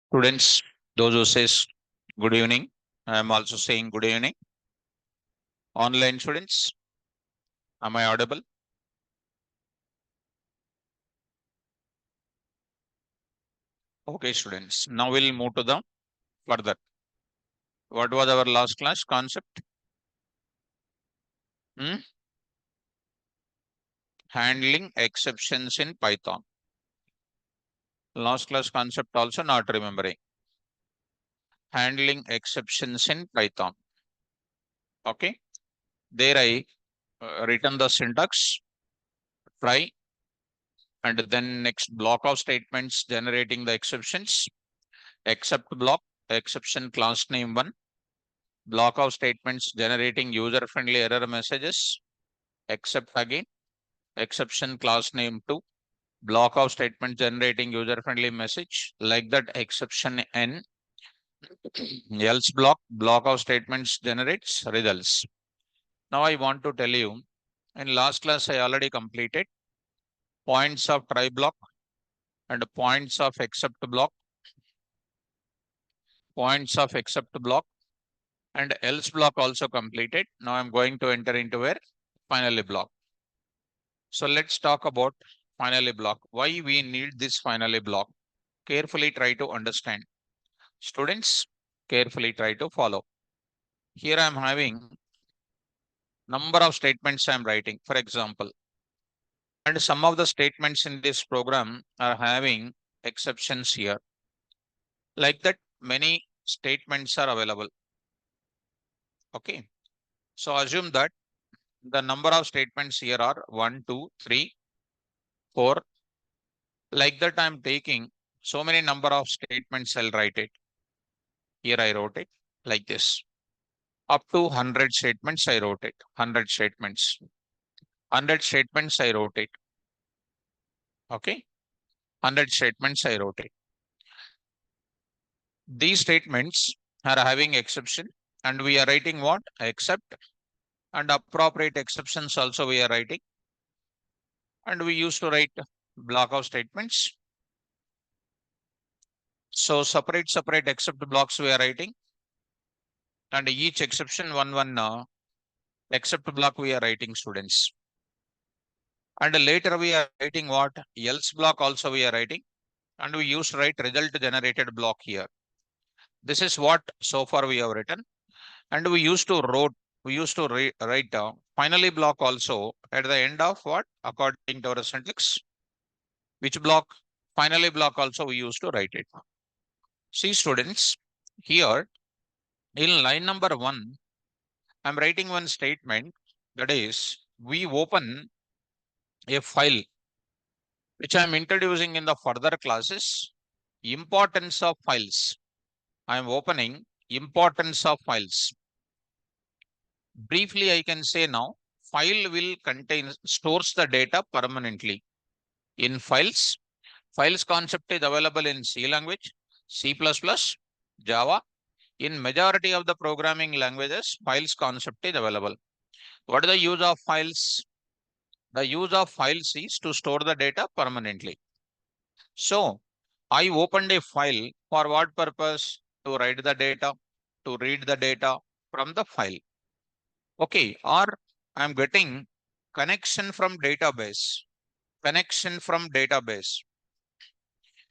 Students, those who says good evening, I am also saying good evening. Online students, am I audible? Okay, students. Now we'll move to the further. What was our last class concept? Hmm? Handling exceptions in Python. Last class concept also not remembering. Handling exceptions in Python. Okay. There I written the syntax, try, and then next block of statements generating the exceptions, except block, exception class name 1, block of statements generating user-friendly error messages, except again, exception class name 2, block of statement generating user-friendly message, like that exception n, else block, block of statements generates results. Now I want to tell you, in last class I already completed points of try block and points of except block, points of except block and else block also completed. Now I'm going to enter into where finally block. So let's talk about finally block. Why we need this finally block? Carefully try to understand. Students, carefully try to follow. Here I'm having number of statements I'm writing, for example. And some of the statements in this program are having exceptions here. Like that, many statements are available. Okay. So assume that the number of statements here are 1, 2, 3, 4. Like that, I'm taking so many number of statements, I'll write it. Here I wrote it like this. Up to 100 statements, I wrote it. 100 statements. 100 statements, I wrote it. Okay. 100 statements, I wrote it. These statements are having exception and we are writing what? Except, and appropriate exceptions also we are writing. And we used to write block of statements. So separate except blocks we are writing. And each exception one except block we are writing, students. And later we are writing what? Else block also we are writing. And we used to write result generated block here. This is what so far we have written. And we used to write finally block also at the end of what? According to our syntax. Which block? Finally block also we used to write it. See, students, here in line number 1, I'm writing one statement, that is, we open a file which I'm introducing in the further classes. Importance of files. I'm opening importance of files. Briefly, I can say now, file will contain, stores the data permanently. In files, files concept is available in C language, C++, Java. In majority of the programming languages, files concept is available. What is the use of files? The use of files is to store the data permanently. So I opened a file for what purpose? To write the data, to read the data from the file. Okay, or I'm getting connection from database, connection from database,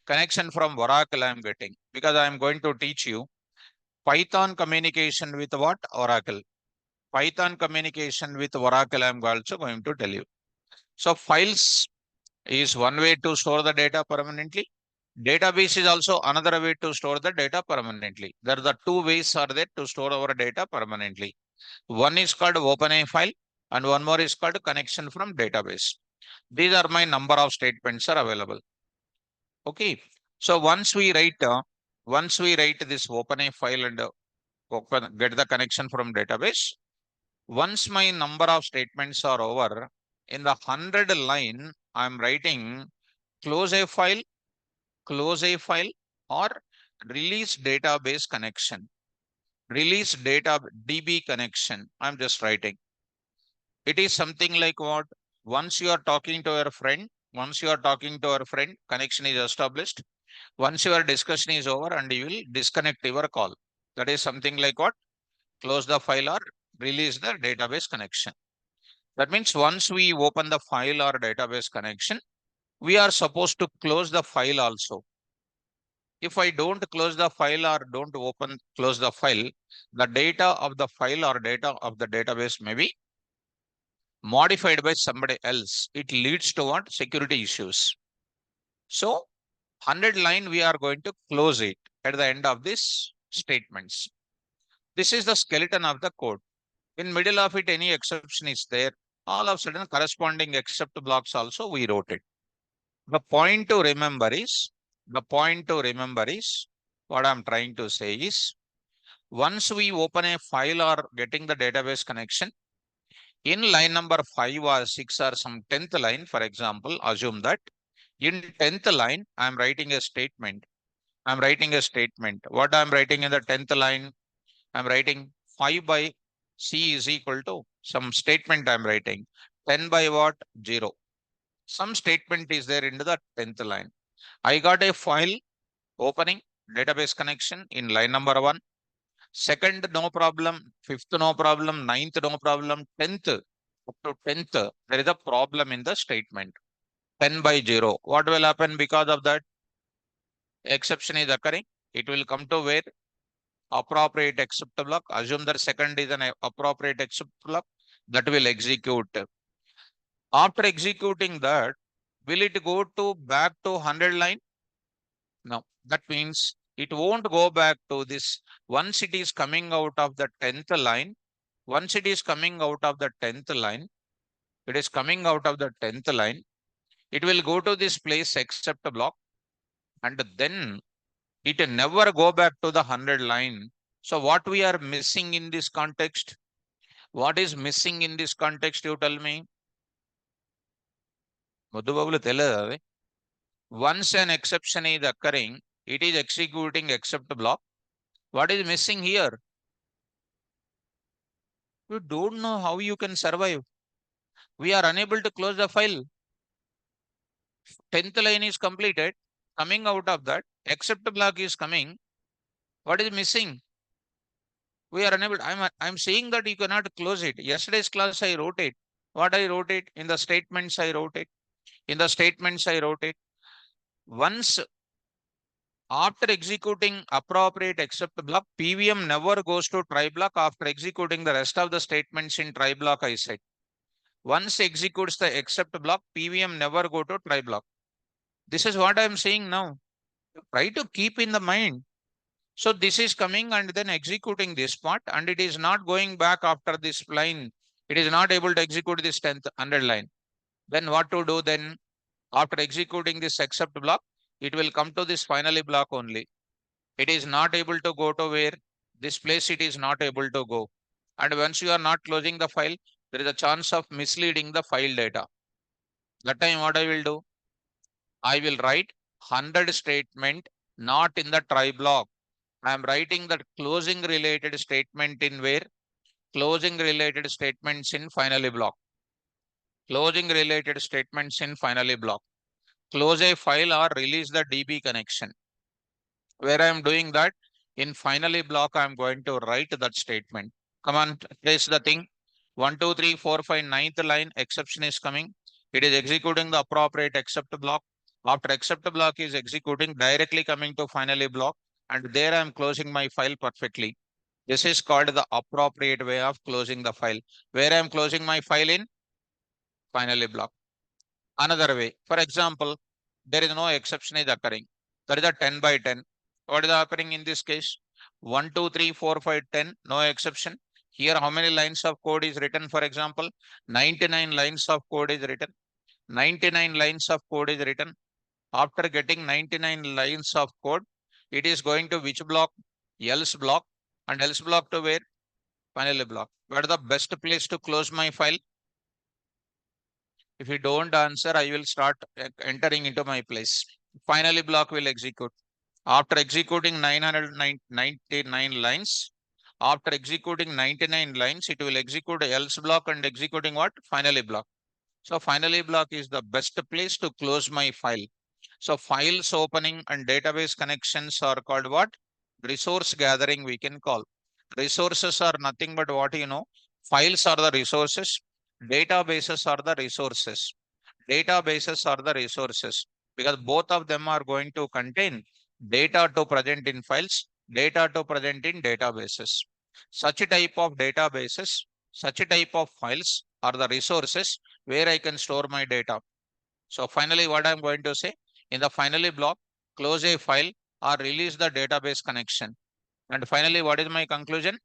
connection from Oracle I'm getting, because I'm going to teach you Python communication with what? Oracle. Python communication with Oracle I'm also going to tell you. So files is one way to store the data permanently. Database is also another way to store the data permanently. There are the two ways are there to store our data permanently. One is called open a file and one more is called connection from database. These are my number of statements are available. Okay. So once we write this open a file and get the connection from database, once my number of statements are over, in the 100 line, I'm writing close a file, or release database connection, release data DB connection. I'm just writing. It is something like what? Once you are talking to your friend, connection is established. Once your discussion is over and you will disconnect your call. That is something like what? Close the file or release the database connection. That means once we open the file or database connection, we are supposed to close the file also. If I don't close the file or don't close the file, the data of the file or data of the database may be modified by somebody else. It leads to what? Security issues. So 100 line, we are going to close it at the end of this statements. This is the skeleton of the code. In middle of it, any exception is there. All of a sudden, corresponding except blocks also we wrote it. The point to remember is, what I'm trying to say is, once we open a file or getting the database connection, in line number 5 or 6 or some 10th line, for example, assume that in 10th line, I'm writing a statement. What I'm writing in the 10th line, I'm writing 5 by C is equal to some statement I'm writing. 10 by what? 0. Some statement is there into the 10th line. I got a file opening database connection in line number 1. Second, no problem. Fifth, no problem. Ninth, no problem. 10th, up to 10th, there is a problem in the statement. 10 by 0. What will happen because of that? Exception is occurring. It will come to where? Appropriate except block. Assume that second is an appropriate except block that will execute. After executing that, will it go to back to 100 line? No. That means it won't go back to this. Once it is coming out of the 10th line, it will go to this place except block, and then it never go back to the 100 line. So what we are missing in this context? What is missing in this context, you tell me? Madhubabulu teladu adi. Once an exception is occurring, it is executing except block. What is missing here? You don't know how you can survive. We are unable to close the file. 10th line is completed. Coming out of that, except block is coming. What is missing? We are unable. I'm saying that you cannot close it. Yesterday's class I wrote it. What I wrote it? In the statements I wrote it. Once after executing appropriate except block, PVM never goes to try block after executing the rest of the statements in try block, I said. Once executes the except block, PVM never go to try block. This is what I am saying now. Try to keep in the mind. So this is coming and then executing this part, and it is not going back after this line. It is not able to execute this 10th 100 line. Then what to do then? After executing this except block, it will come to this finally block only. It is not able to go to where? This place it is not able to go. And once you are not closing the file, there is a chance of misleading the file data. That time what I will do? I will write 100 statement not in the try block. I am writing the closing related statement in where? Closing related statements in finally block. Closing related statements in finally block. Close a file or release the DB connection. Where I am doing that, in finally block, I am going to write that statement. Come on, trace the thing. 1, 2, 3, 4, 5, ninth line, exception is coming. It is executing the appropriate except block. After except block is executing, directly coming to finally block. And there I am closing my file perfectly. This is called the appropriate way of closing the file. Where I am closing my file in finally block. Another way, for example, there is no exception is occurring. There is a 10 by 10. What is happening in this case? 1, 2, 3, 4, 5, 10, no exception. Here, how many lines of code is written? For example, 99 lines of code is written. 99 lines of code is written. After getting 99 lines of code, it is going to which block? Else block. And else block to where? Finally block. What is the best place to close my file? If you don't answer, I will start entering into my place. Finally, block will execute. After executing 999 lines, it will execute else block and executing what? Finally block. So finally block is the best place to close my file. So files opening and database connections are called what? Resource gathering we can call. Resources are nothing but what you know. Files are the resources. Databases are the resources. Databases are the resources because both of them are going to contain data to present in files, data to present in databases. Such a type of databases, such a type of files are the resources where I can store my data. So finally, what I'm going to say in the finally block, close a file or release the database connection. And finally, what is my conclusion?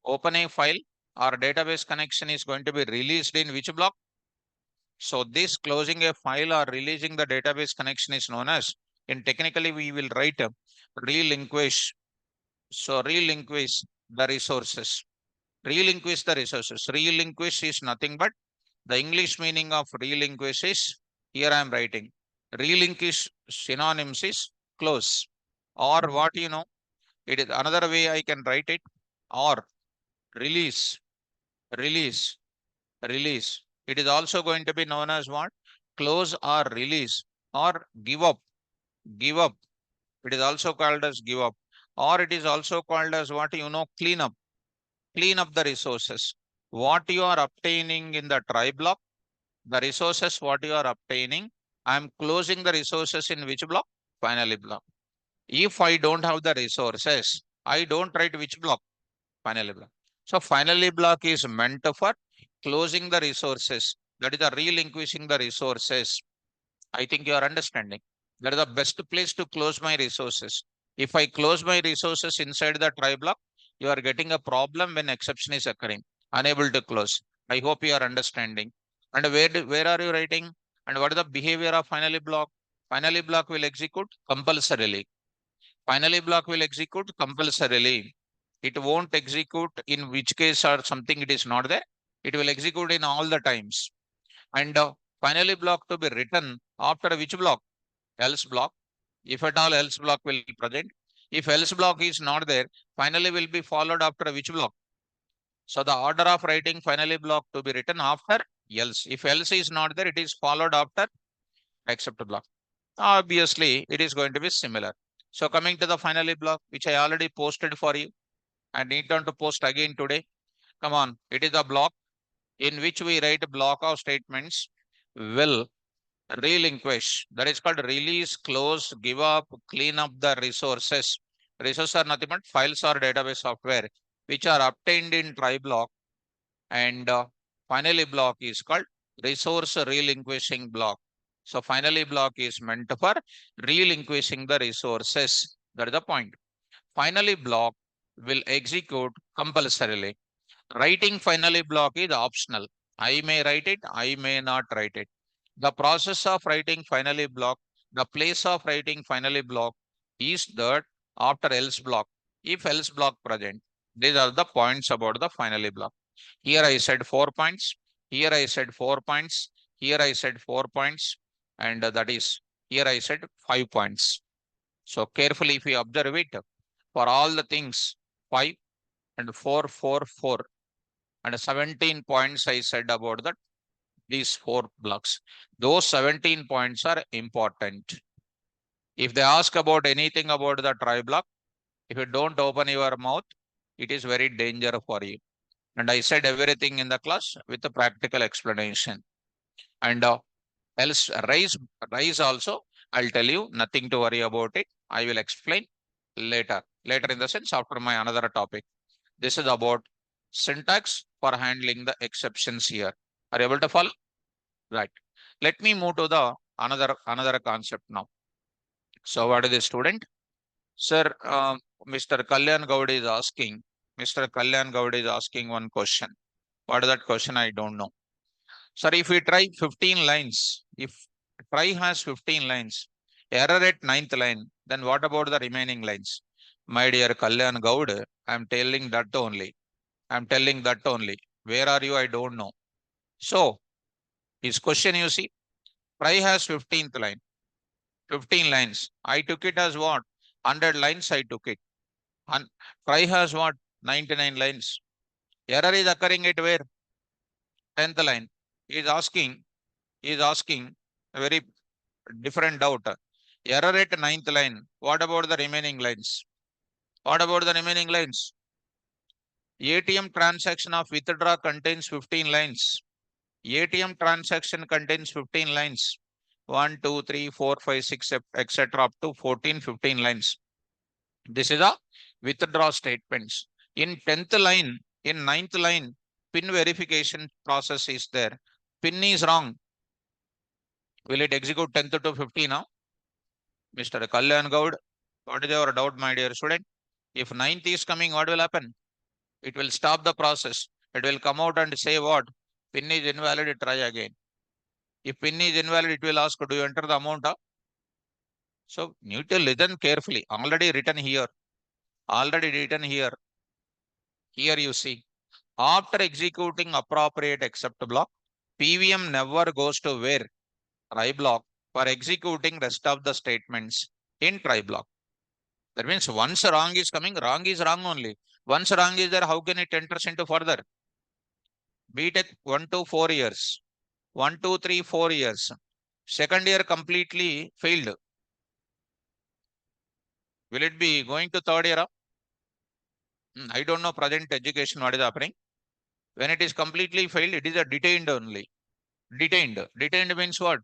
Open a file or database connection is going to be released in which block? So this closing a file or releasing the database connection is known as, in technically we will write a relinquish. So relinquish the resources. Relinquish the resources. Relinquish is nothing but the English meaning of relinquish is here I am writing. Relinquish synonyms is close. Or what you know, it is another way I can write it. Or release, release, release. It is also going to be known as what? Close or release or give up, give up. It is also called as give up. Or it is also called as what you know, clean up the resources. What you are obtaining in the try block, the resources what you are obtaining, I am closing the resources in which block? Finally block. If I don't have the resources, I don't write which block? Finally block. So finally block is meant for closing the resources. That is the relinquishing the resources. I think you are understanding. That is the best place to close my resources. If I close my resources inside the try block, you are getting a problem when exception is occurring. Unable to close. I hope you are understanding. And where are you writing? And what is the behavior of finally block? Finally block will execute compulsorily. Finally block will execute compulsorily. It won't execute in which case or something it is not there. It will execute in all the times. And finally block to be written after which block? Else block. If at all else block will be present. If else block is not there, finally will be followed after which block? So the order of writing finally block to be written after else. If else is not there, it is followed after except block. Obviously, it is going to be similar. So coming to the finally block, which I already posted for you. I need not to post again today. Come on, it is a block in which we write a block of statements will relinquish. That is called release, close, give up, clean up the resources. Resources are nothing but files or database software which are obtained in try block. And finally block is called resource relinquishing block. So finally block is meant for relinquishing the resources. That is the point. Finally block will execute compulsorily. Writing finally block is optional. I may write it, I may not write it. The process of writing finally block, the place of writing finally block is that after else block. If else block present, these are the points about the finally block. Here I said 4 points. Here I said 4 points. Here I said 4 points. And that is, here I said 5 points. So carefully, if you observe it, for all the things, 5 and 4, 4, 4, and 17 points I said about that these 4 blocks. Those 17 points are important. If they ask about anything about the try block, if you don't open your mouth, it is very dangerous for you. And I said everything in the class with a practical explanation. And else rise also, I'll tell you nothing to worry about it. I will explain later. Later in the sense after my another topic. This is about syntax for handling the exceptions here. Are you able to follow? Right. Let me move to the another concept now. So what is the student? Sir, Mr. Kalyan Gaud is asking, Mr. Kalyan Gaud is asking one question. What is that question? I don't know. Sir, if we try 15 lines, if try has 15 lines, error at ninth line, then what about the remaining lines? My dear Kalyan Gaud, I'm telling that only. I'm telling that only. Where are you? I don't know. So, his question you see, try has 15th line, 15 lines. I took it as what? 100 lines I took it. And try has what? 99 lines. Error is occurring at where? 10th line. He is asking a very different doubt. Error at ninth line. What about the remaining lines? What about the remaining lines? ATM transaction of withdraw contains 15 lines. ATM transaction contains 15 lines. 1, 2, 3, 4, 5, 6, etc. up to 14, 15 lines. This is a withdraw statements. In 10th line, in ninth line, pin verification process is there. Pin is wrong. Will it execute 10th to 50 now? Mr. Kalyan Gaud, what is your doubt, my dear student? If ninth is coming, what will happen? It will stop the process. It will come out and say what? Pin is invalid, try again. If pin is invalid, it will ask, do you enter the amount? So need to listen carefully. Already written here. Already written here. Here you see. After executing appropriate except block, PVM never goes to where? Try block for executing rest of the statements in try block. That means once wrong is coming, wrong is wrong only. Once wrong is there, how can it enters into further? BTech 1 to 4 years. 1, 2, 3, 4 years. Second year completely failed. Will it be going to third year? I don't know present education what is happening. When it is completely failed, it is a detained only. Detained. Detained means what?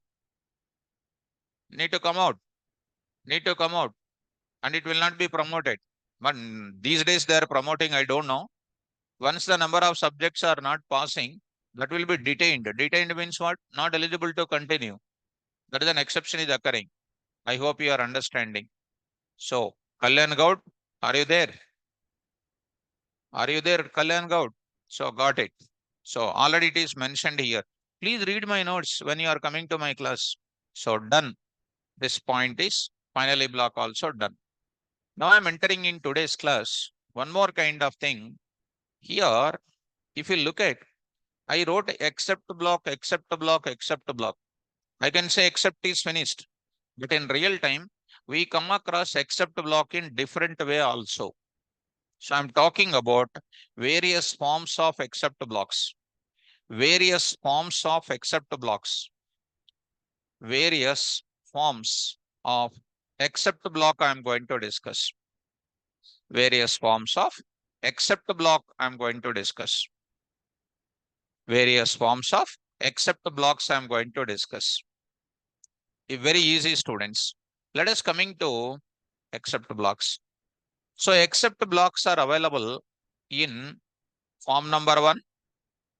Need to come out. Need to come out. And it will not be promoted. But these days they are promoting, I don't know. Once the number of subjects are not passing, that will be detained. Detained means what? Not eligible to continue. That is an exception is occurring. I hope you are understanding. So, Kalyan Gaud, are you there? Are you there, Kalyan Gaud? So, got it. So, already it is mentioned here. Please read my notes when you are coming to my class. So, done. This point is finally block also done. Now, I am entering in today's class. One more kind of thing. Here, if you look at, I wrote except block, except block, except block. I can say except is finished. But in real time, we come across except block in different way also. So I'm talking about various forms of except blocks. Various forms of except blocks. Various forms of except block I'm going to discuss. Various forms of except block I'm going to discuss. Various forms of except blocks I'm going to discuss. Very easy, students. Let us coming to except blocks. So except blocks are available in form number 1.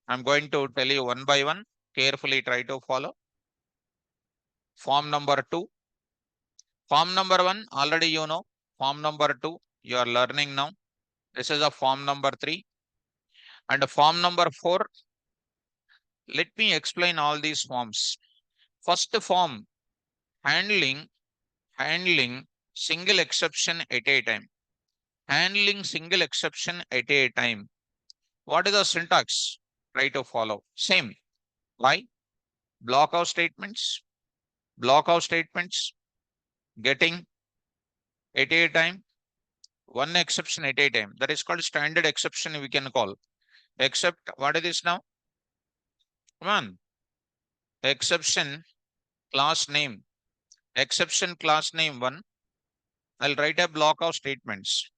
I'm going to tell you one by one. Carefully try to follow. Form number 2. Form number 1, already you know. Form number 2, you are learning now. This is a form number 3. And form number 4, let me explain all these forms. First form, handling single exception at a time. Handling single exception at a time. What is the syntax? Try to follow. Same. Why? Block of statements. Block of statements. Getting at a time. One exception at a time. That is called standard exception we can call. Except, what is this now? Come on. Exception class name. Exception class name 1. I'll write a block of statements.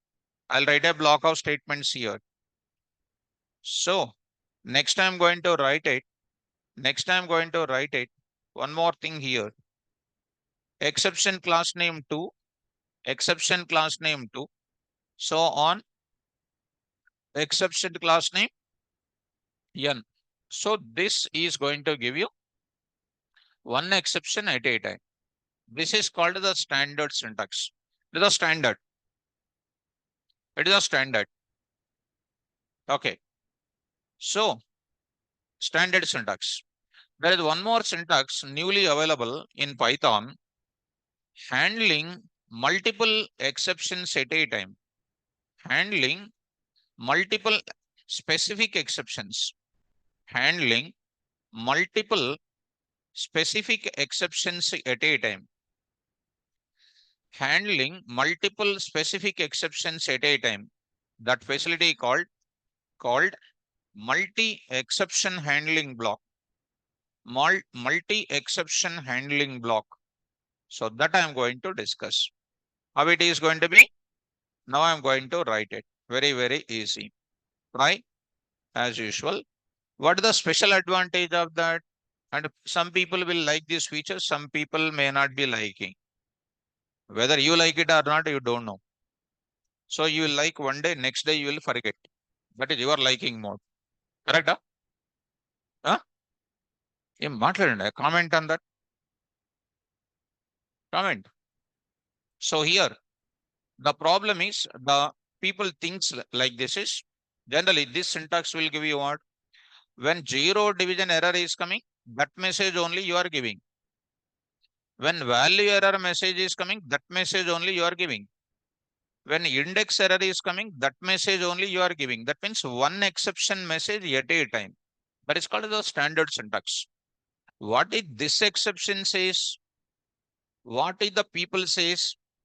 I'll write a block of statements here. So, next I'm going to write it. Next I'm going to write it. One more thing here. Exception class name 2. Exception class name 2. So on. Exception class name n. So this is going to give you one exception at a time. This is called the standard syntax. It is a standard. It is a standard. Okay. So standard syntax. There is one more syntax newly available in Python. Handling multiple exceptions at a time. Handling multiple specific exceptions. Handling multiple specific exceptions at a time. Handling multiple specific exceptions at a time. That facility called multi-exception handling block. Multi-exception handling block. So that I am going to discuss. How it is going to be? Now I am going to write it. Very, very easy. Try as usual. What is the special advantage of that? And some people will like this feature, some people may not be liking. Whether you like it or not, you don't know. So you will like one day, next day you will forget. That is your liking mode. Correct? Huh? ఏం మాట్లాడండి comment on that. Comment. So here, the problem is the people thinks like this is generally this syntax will give you what? When zero division error is coming, that message only you are giving. When value error message is coming, that message only you are giving. When index error is coming, that message only you are giving. That means one exception message at a time. That is called the standard syntax. What is this exception says? What is the people says?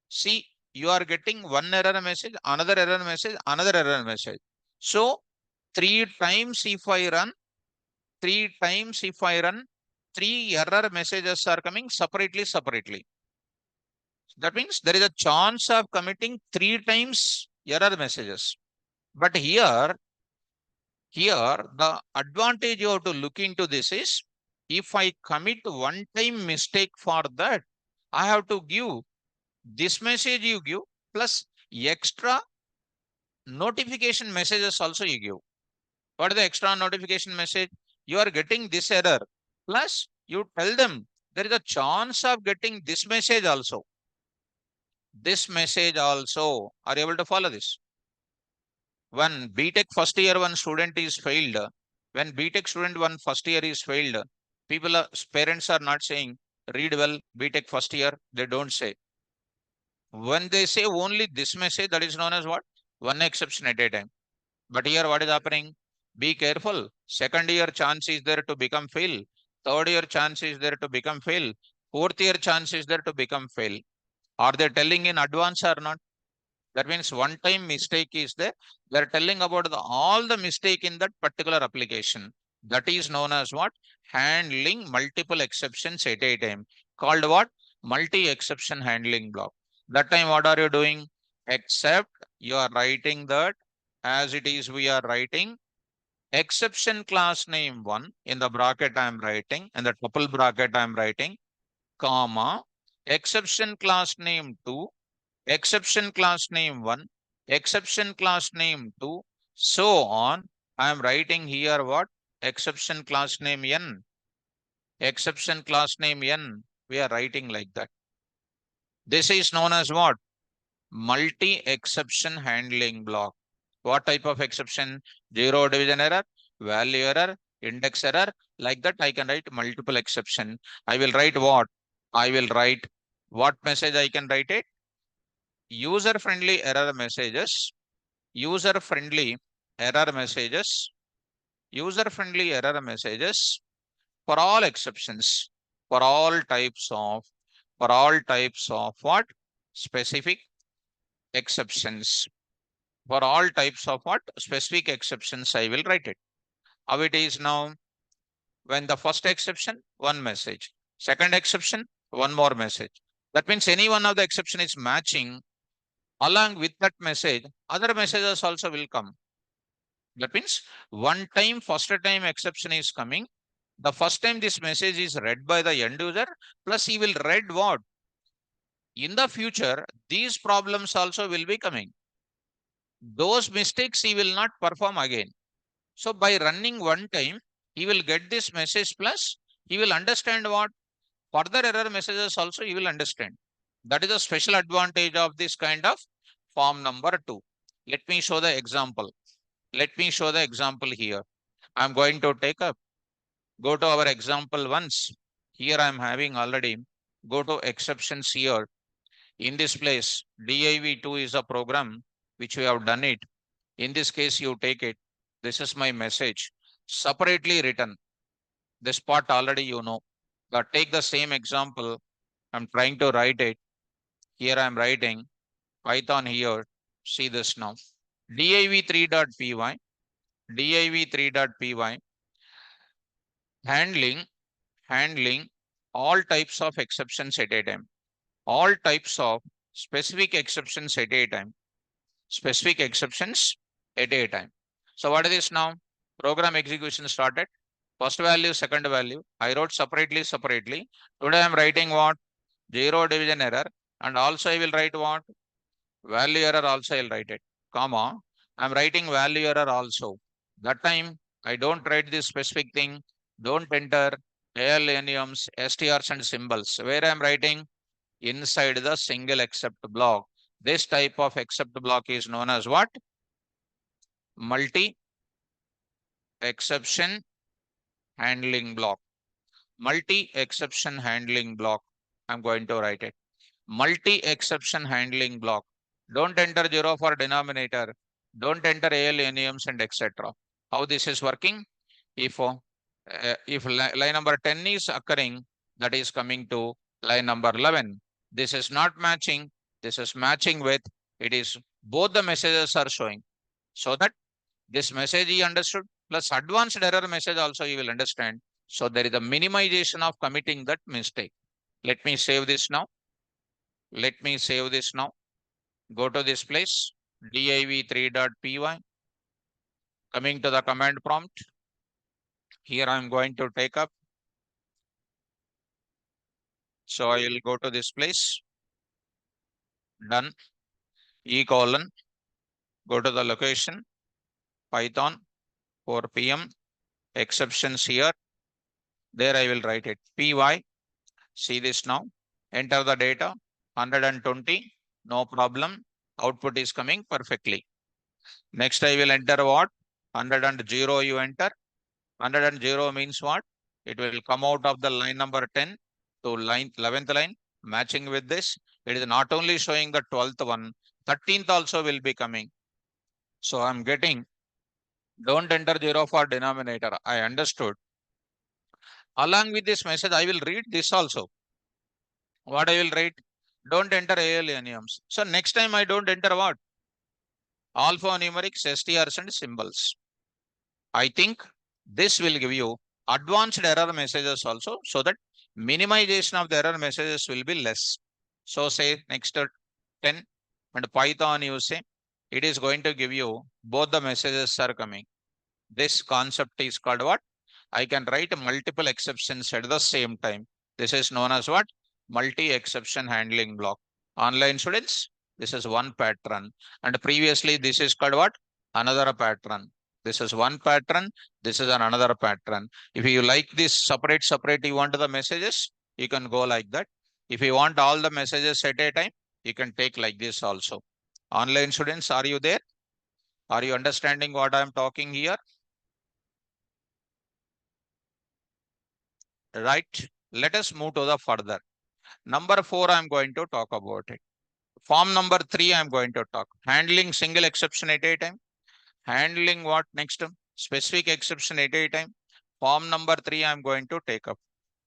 See, you are getting one error message, another error message, another error message. So three times if I run, three times if I run, three error messages are coming separately. That means there is a chance of committing three times error messages. But here the advantage you have to look into this is if I commit one time mistake for that, I have to give this message you give plus extra notification messages also you give. What is the extra notification message? You are getting this error plus you tell them there is a chance of getting this message also. This message also. Are you able to follow this? When BTech first year one student is failed, when BTech student one first year is failed, parents are not saying read well BTech first year. They don't say. When they say only this message, that is known as what? One exception at a time. But here what is happening? Be careful. Second year chance is there to become fail. Third year chance is there to become fail. Fourth year chance is there to become fail. Are they telling in advance or not? That means one time mistake is there. They're telling about all the mistake in that particular application. That is known as what? Handling multiple exceptions at a time. Called what? Multi-exception handling block. That time what are you doing? Except you are writing that as it is we are writing exception class name 1 in the bracket I am writing and the tuple bracket I am writing comma exception class name 2 exception class name 1, exception class name 2, so on. I am writing here what? Exception class name n. Exception class name n. We are writing like that. This is known as what? Multi-exception handling block. What type of exception? Zero division error, value error, index error. Like that, I can write multiple exception. I will write what? I will write what message I can write it? User-friendly error messages, user-friendly error messages, user-friendly error messages for all exceptions, for all types of, what? Specific exceptions. For all types of what? Specific exceptions, I will write it. How it is now? When the first exception, one message. Second exception, one more message. That means any one of the exception is matching. Along with that message, other messages also will come. That means one time, first time exception is coming. The first time this message is read by the end user, plus he will read what? In the future, these problems also will be coming. Those mistakes he will not perform again. So by running one time, he will get this message plus he will understand what? Further error messages also he will understand. That is a special advantage of this kind of form number 2. Let me show the example. Let me show the example here. I'm going to take up, go to our example once. Here I'm having already, go to exceptions here. In this place, div2 is a program which we have done it. In this case, you take it. This is my message. Separately written. This part already you know. But take the same example. I'm trying to write it. Here I'm writing Python here. See this now. div3.py, div3.py, handling all types of exceptions at a time. all types of specific exceptions at a time. Specific exceptions at a time. So what is this now? Program execution started. First value, second value. I wrote separately. Today I am writing what? Zero division error. And also I will write what? Value error also I will write it. Comma. I am writing value error also. That time I don't write this specific thing. Don't enter ALNMs, STRs and symbols. Where I am writing? Inside the single except block. This type of except block is known as what? Multi exception handling block. Multi exception handling block. I'm going to write it. Multi exception handling block. Don't enter 0 for denominator. Don't enter ALNAMs and etc. How this is working? If line number 10 is occurring, that is coming to line number 11. This is not matching. This is matching with, it is both the messages are showing. So that this message he understood plus advanced error message also you will understand. So there is a minimization of committing that mistake. Let me save this now. Let me save this now. Go to this place, div3.py. Coming to the command prompt. Here I am going to take up. So I will go to this place. Done. E colon. Go to the location. Python 4 PM. Exceptions here. There I will write it. Py. See this now. Enter the data. 120. No problem. Output is coming perfectly. Next I will enter what? 100 you enter. 100 means what? It will come out of the line number 10 to line 11th line. Matching with this, it is not only showing the 12th one, 13th also will be coming. So I'm getting, don't enter 0 for denominator. I understood. Along with this message, I will read this also. What I will write? Don't enter ALNMs. So next time I don't enter what? Alphanumerics, STRs and symbols. I think this will give you advanced error messages also, so that minimization of the error messages will be less. So say next 10 and Python you say, it is going to give you both the messages are coming. This concept is called what? I can write multiple exceptions at the same time. This is known as what? Multi-exception handling block. Online students, this is one pattern. And previously this is called what? Another pattern. This is one pattern. This is another pattern. If you like this separate, you want the messages, you can go like that. If you want all the messages at a time, you can take like this also. Online students, are you there? Are you understanding what I am talking here? Right. Let us move to the further. Number 4, I'm going to talk about it. Form number 3, I'm going to talk. Handling single exception at a time. Handling what next? Specific exception at a time. Form number 3, I'm going to take up.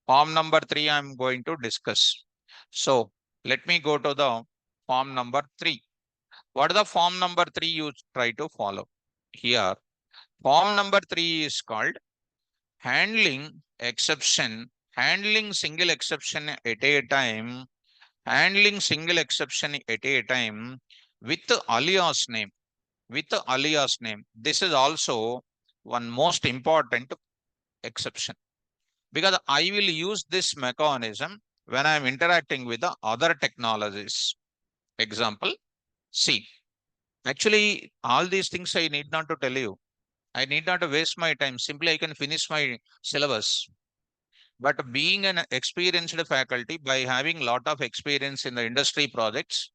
Form number 3, I'm going to discuss. So let me go to the form number 3. What is the form number 3 you try to follow? Here, form number 3 is called handling exception, handling single exception at a time, handling single exception at a time with alias name, with alias name. This is also one most important exception, because I will use this mechanism when I am interacting with the other technologies. Example, C. Actually, all these things I need not to tell you. I need not to waste my time. Simply, I can finish my syllabus. But being an experienced faculty, by having lot of experience in the industry projects,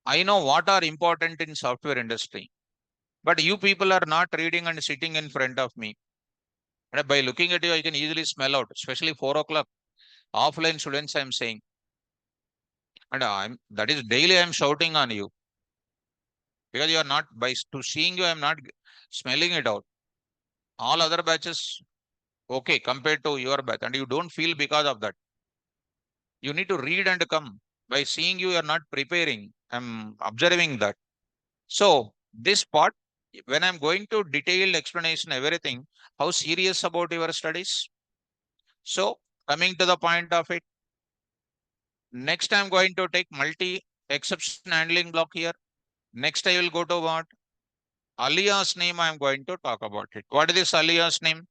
I know what are important in software industry. But you people are not reading and sitting in front of me. And by looking at you, I can easily smell out, especially 4 o'clock. Offline students, I'm saying. And that is daily I'm shouting on you. Because you are not, by to seeing you, I'm not smelling it out. All other batches, okay, compared to your batch. And you don't feel because of that. You need to read and come. By seeing you, are not preparing. I'm observing that. So this part, when I'm going to detailed explanation, everything, how serious about your studies? So coming to the point of it, Next, I'm going to take multi exception handling block here. Next, I will go to what? Alias name. I'm going to talk about it. What is this alias name?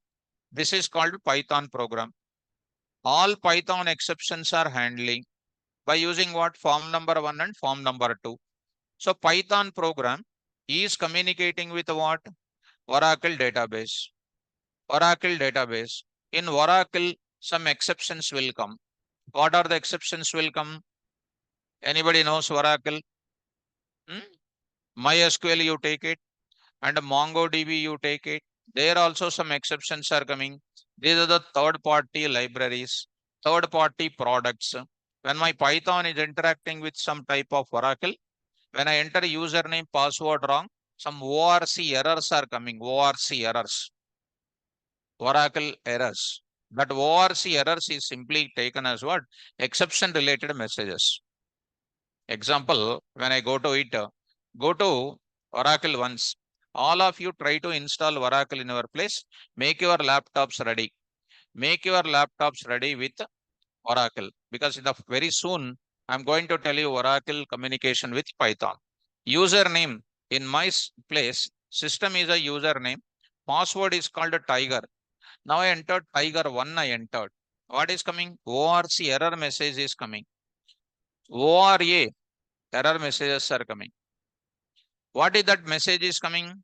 This is called Python program. All Python exceptions are handling by using what? Form number 1 and form number 2. So Python program is communicating with what? Oracle database. Oracle database. In Oracle, some exceptions will come. What are the exceptions will come? Anybody knows Oracle? Hmm? MySQL you take it and MongoDB you take it. There also some exceptions are coming. These are the third party libraries, third party products. When my Python is interacting with some type of Oracle, when I enter username password wrong, some ORC errors are coming. ORC errors, Oracle errors. That ORC errors is simply taken as what? Exception related messages. Example, when I go to it, go to Oracle once. All of you try to install Oracle in your place. Make your laptops ready. Make your laptops ready with Oracle because in the very soon I'm going to tell you Oracle communication with Python. Username in my place, system is a username. Password is called a tiger. Now I entered tiger 1. I entered. What is coming? ORC error message is coming. ORA error messages are coming. What is that message is coming?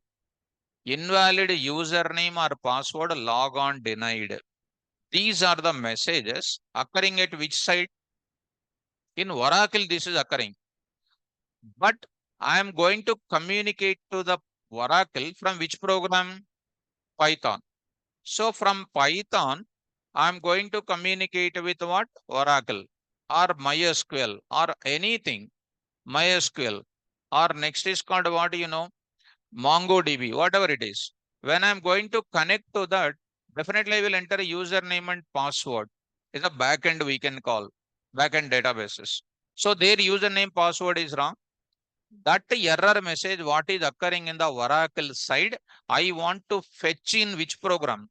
Invalid username or password log on denied. These are the messages occurring at which side? In Oracle, this is occurring. But I am going to communicate to the Oracle from which program? Python. So from Python, I am going to communicate with what? Oracle or MySQL or anything. MySQL or next is called what you know? MongoDB, whatever it is. When I'm going to connect to that, definitely I will enter a username and password. It's a backend we can call, backend databases. So their username password is wrong. That error message, what is occurring in the Oracle side, I want to fetch in which program?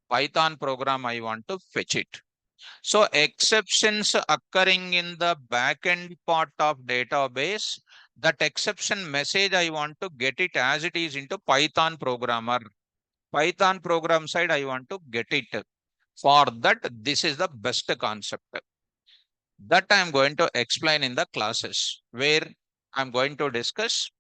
Python program, I want to fetch it. So exceptions occurring in the backend part of database, that exception message I want to get it as it is into Python programmer. Python program side I want to get it. For that, this is the best concept that I am going to explain in the classes where I'm going to discuss.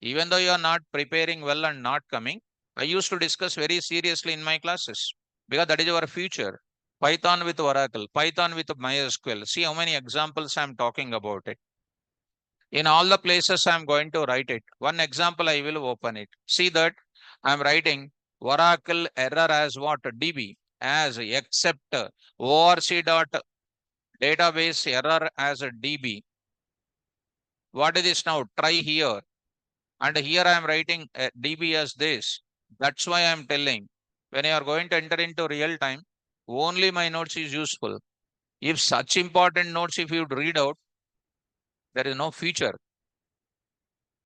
Even though you are not preparing well and not coming, I used to discuss very seriously in my classes because that is our future. Python with Oracle, Python with MySQL. See how many examples I'm talking about it. In all the places I'm going to write it. One example I will open it. See that I'm writing Oracle error as what? DB as except ORC dot database error as a DB. What is this now? Try here. And here I am writing DB as this. That's why I am telling when you are going to enter into real time, only my notes is useful. If such important notes, if you read out, there is no future.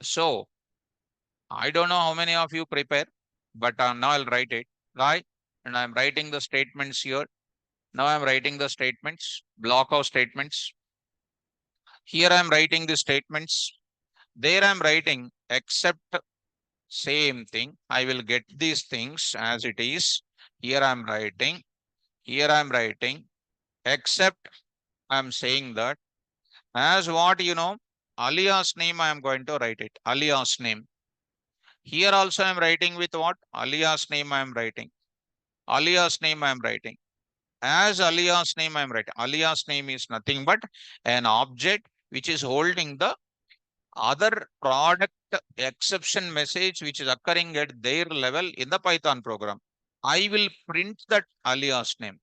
So I don't know how many of you prepare, but now I'll write it, right? And I'm writing the statements here. Now I'm writing the statements, block of statements. Here I'm writing the statements. There I'm writing except same thing. I will get these things as it is. Here I'm writing. Here I'm writing. Except I'm saying that as what you know, alias name I am going to write it. Alias name. Here also I am writing with what? Alias name I am writing. Alias name I am writing. As alias name I am writing. Alias name is nothing but an object which is holding the other product exception message which is occurring at their level in the Python program. I will print that alias name.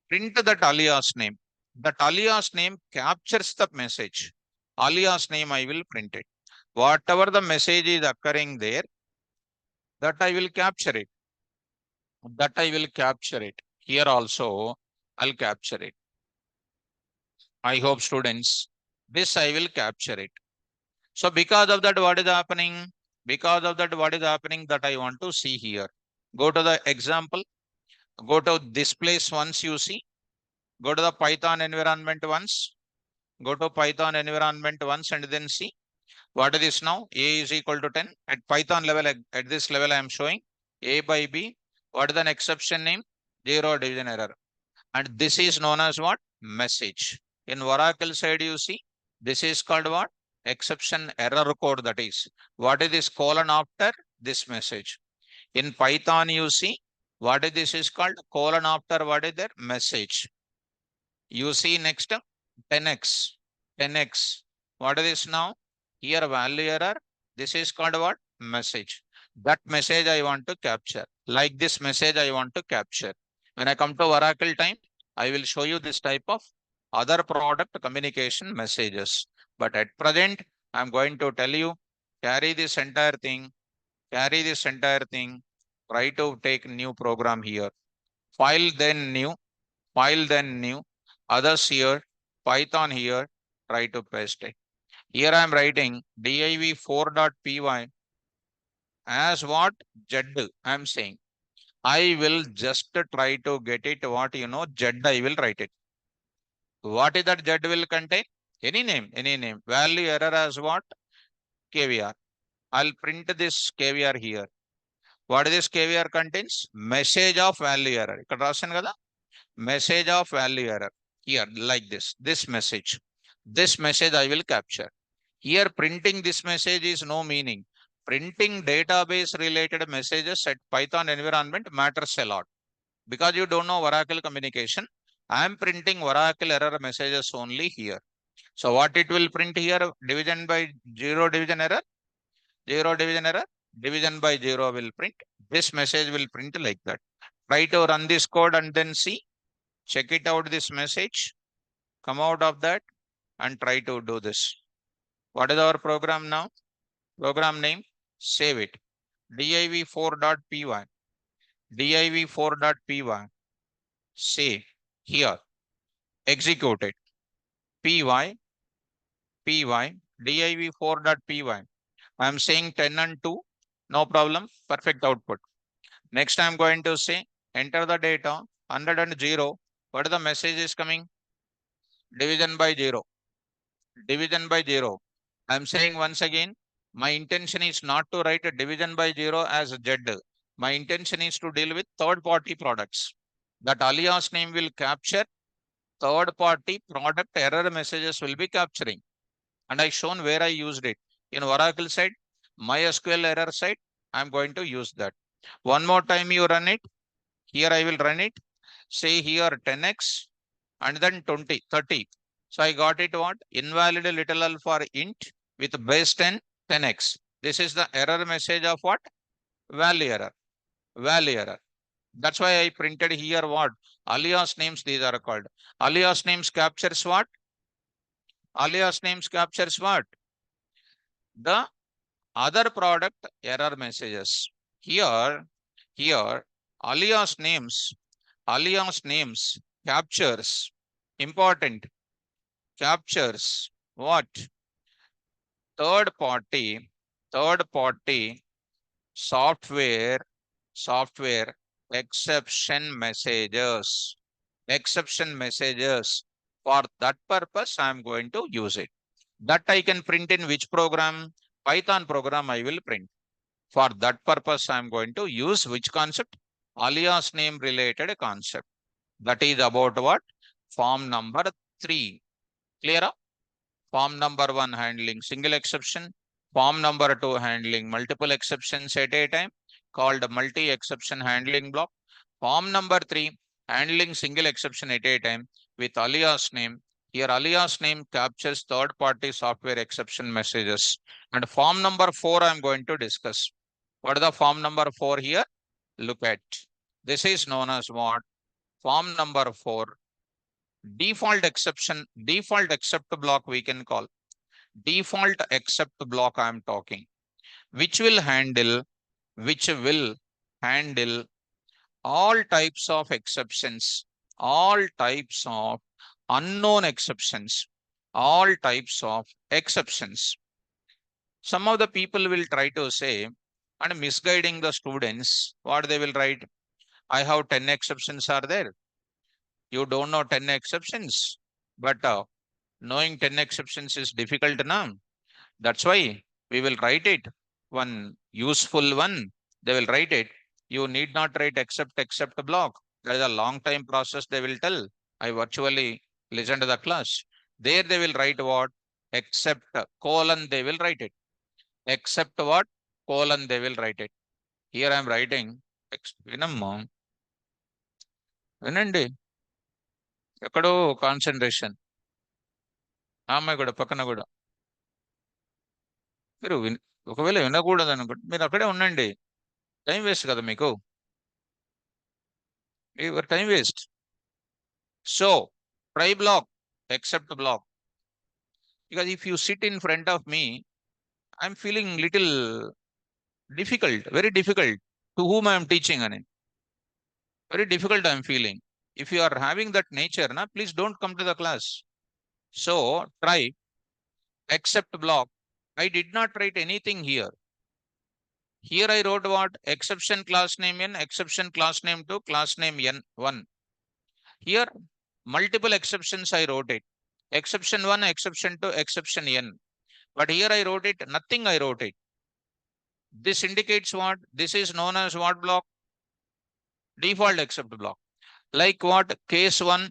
Print that alias name. That alias name captures the message. Alias name I will print it. Whatever the message is occurring there, that I will capture it. That I will capture it. Here also, I'll capture it. I hope students, this I will capture it. So because of that, what is happening? Because of that, what is happening that I want to see here. Go to the example. Go to this place once you see. Go to the Python environment once. Go to Python environment once and then see what is this now. A is equal to 10 at Python level. At this level, I am showing A by B. What is an exception name? Zero division error. And this is known as what? Message. In Oracle side, you see, this is called what? Exception error code. That is, what is this colon after this message? In Python, you see, what is this is called colon after what is there? Message. You see next 10x. 10x. What is this now? Here value error. This is called what? Message. That message I want to capture. Like this message I want to capture. When I come to Oracle time, I will show you this type of other product communication messages. But at present, I'm going to tell you, carry this entire thing, try to take new program here. File then new, others here, Python here, try to paste it. Here I am writing div4.py as what? Z. I am saying I will just try to get it what Z I will write it. What is that Z will contain? Any name. Value error as what? K.V.R. I'll print this K.V.R. here. What is this K.V.R. contains? Message of value error. ఇక్కడ రాశాను కదా? Message of value error. Here, like this. This message I will capture. Here, printing this message is no meaning. Printing database related messages at Python environment matters a lot. Because you don't know Oracle communication, I am printing Oracle error messages only here. So what it will print here? Division by zero division error. Division by zero will print. This message will print like that. Try to run this code and then see. Check it out, this message. Come out of that and try to do this. What is our program now? Program name, save it. div4.py. div4.py. Save here. Execute it. py div4.py. I am saying 10 and 2. No problem. Perfect output. Next, I am going to say enter the data 100 and 0. What is the message is coming? Division by 0. Division by 0. I am saying once again, my intention is not to write a division by 0 as Z. My intention is to deal with third party products. That alias name will capture third party product error messages will be capturing. And I shown where I used it. In Oracle side, MySQL error side, I am going to use that. One more time you run it. Here I will run it. Say here 10x and then 20, 30. So I got it what? Invalid little alpha int with base 10, 10x. This is the error message of what? Value error. Value error. That's why I printed here what? Alias names these are called. Alias names captures what? Alias names captures what? The other product error messages. Here, alias names captures important, captures what? Third party software exception messages. For that purpose, I am going to use it. That I can print in which program? Python program I will print. For that purpose, I am going to use which concept? Alias name related concept. That is about what? Form number 3. Clear up? Form number 1 handling single exception. Form number 2 handling multiple exceptions at a time, called multi-exception handling block. Form number 3 handling single exception at a time with alias name. Here alias name captures third party software exception messages. And form number 4 I am going to discuss. What is the form number 4 here? Look at. This is known as what? Form number 4. Default exception, default except block we can call. Default except block I am talking. Which will handle all types of exceptions, all types of unknown exceptions, all types of exceptions. Some of the people will try to say and misguiding the students, what they will write? I have 10 exceptions are there. You don't know 10 exceptions, but Knowing 10 exceptions is difficult now. That's why we will write it. One useful one, they will write it. You need not write except block. There is a long time process they will tell. I virtually listen to the class. There they will write what? Except colon they will write it. Except what? Colon they will write it. Here I am writing. వినమ్మా వినండి ఎక్కడో concentration ఆ అమ్మాయి కూడా పక్కన కూడా మీరు ఒకవేళ వినకూడదు అనుకుంటే మీరు అక్కడే ఉండండి టైం వేస్ట్ కదా మీకు your time waste so try block except block because if you sit in front of me I'm feeling little difficult very difficult to whom I am teaching అని very difficult I'm feeling if you are having that nature na please don't come to the class so try except block I did not write anything here. Here I wrote what? Exception class name n, exception class name 2, class name n 1. Here multiple exceptions I wrote it. Exception 1, exception 2, exception n. But here I wrote it, nothing I wrote it. This indicates what? This is known as what block? Default except block. Like what? Case 1,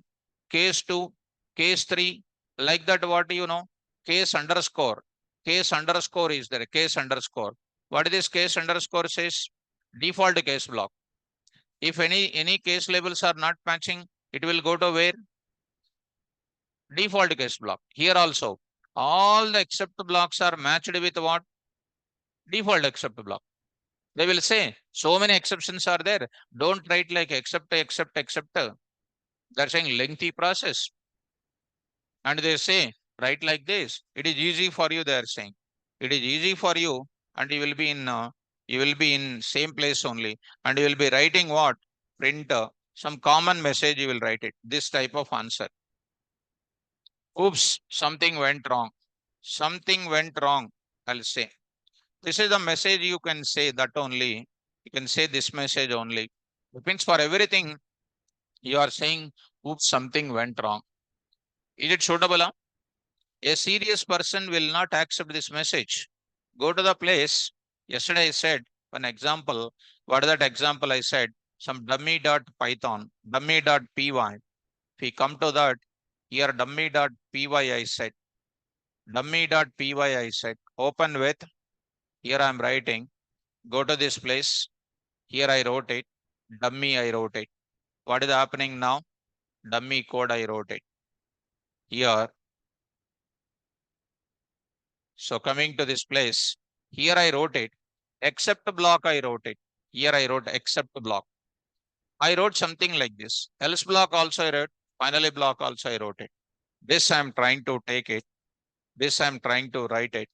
case 2, case 3. Like that what you know? Case underscore. Case underscore is there. Case underscore. What is this case underscore says? Default case block. If any case labels are not matching, it will go to where? Default case block. Here also, all the except blocks are matched with what? Default except block. They will say, so many exceptions are there. Don't write like except. They're saying lengthy process. And they say, write like this. It is easy for you, they are saying. It is easy for you, and you will be in same place only. And you will be writing what? Print some common message, you will write it. This type of answer. Oops, something went wrong. Something went wrong, I'll say. This is the message you can say that only. You can say this message only. It means for everything you are saying, oops, something went wrong. Is it suitable? Huh? A serious person will not accept this message. Go to the place. Yesterday I said one example. What is that example I said? Some dummy.python, dummy.py. If we come to that, here dummy.py I said. Dummy.py I said. Open with, here I am writing. Go to this place. Here I wrote it. Dummy I wrote it. What is happening now? Dummy code I wrote it. Here. So coming to this place, here I wrote it. Except block I wrote it. Here I wrote except block. I wrote something like this. Else block also I wrote. Finally block also I wrote it. This I am trying to take it. This I am trying to write it.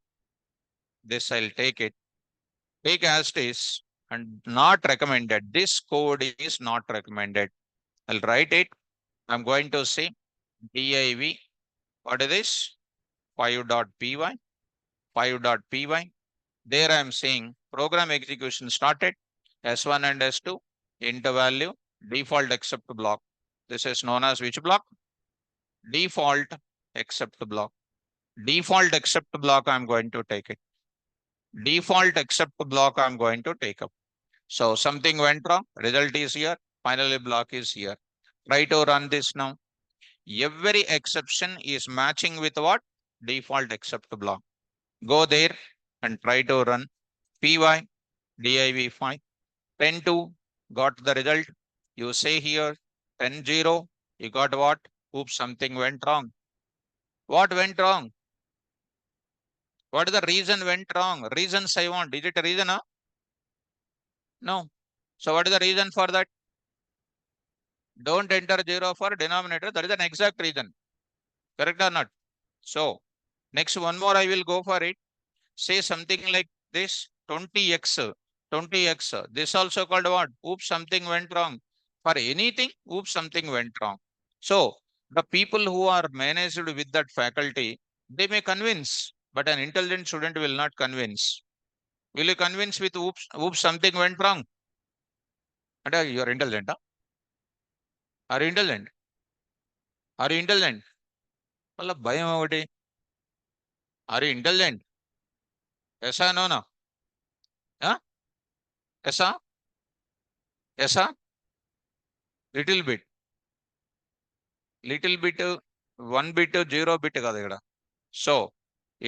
This I'll take it. Take as it is and not recommended. This code is not recommended. I'll write it. I'm going to say div. What is this? 5.py. 5.py. There I am saying program execution started. S1 and S2 int value default except block. This is known as which block? Default except block. Default except block I'm going to take it. Default except block I'm going to take up. So something went wrong. Result is here. Finally block is here. Try to run this now. Every exception is matching with what? Default except block. Go there and try to run py div 5 10 2 got the result. You say here 10 0. You got what? Oops, something went wrong. What went wrong? What is the reason went wrong? Reasons I want. Is it a reason? Huh? No. So what is the reason for that? Don't enter 0 for denominator. That is an exact reason. Correct or not? So next one more I will go for it. Say something like this 20x. 20x. This also called what? Oops, something went wrong. For anything, oops, something went wrong. So the people who are managed with that faculty, they may convince, but an intelligent student will not convince. Will you convince with oops, something went wrong? And you are intelligent, huh? Are you intelligent? Are you intelligent? వాళ్ళ భయం ఒకటి. Are you intelligent? ఎసా నోనా? ఎసా? ఎసా? Little bit. Little bit, 1 bit, 0 bit కాదు ఇక్కడ. So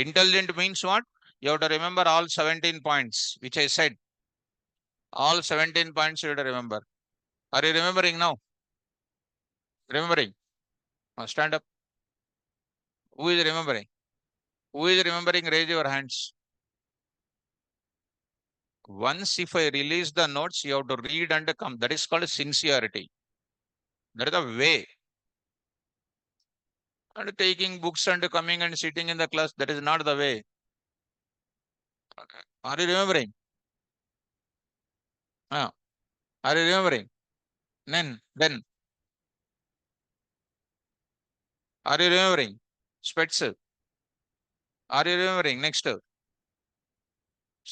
intelligent means what? You have to remember all 17 points which I said. All 17 points you have to remember. Are you remembering now? Remembering? Stand up. Who is remembering? Who is remembering? Raise your hands. Once if I release the notes, you have to read and come. That is called sincerity. That is the way. And taking books and coming and sitting in the class, that is not the way. Are you remembering? Ah, are you remembering? Then, are you remembering? Spets. Are you remembering? Next,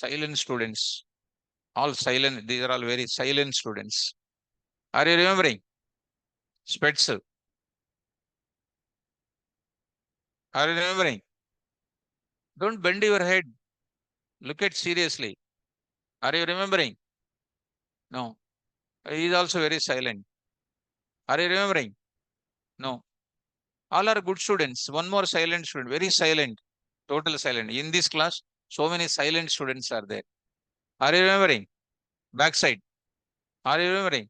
silent students. All silent. These are all very silent students. Are you remembering? Spets. Are you remembering? Don't bend your head. Look at seriously. Are you remembering? No. He is also very silent. Are you remembering? No. All are good students. One more silent student. Very silent. Total silent. In this class, so many silent students are there. Are you remembering? Backside. Are you remembering?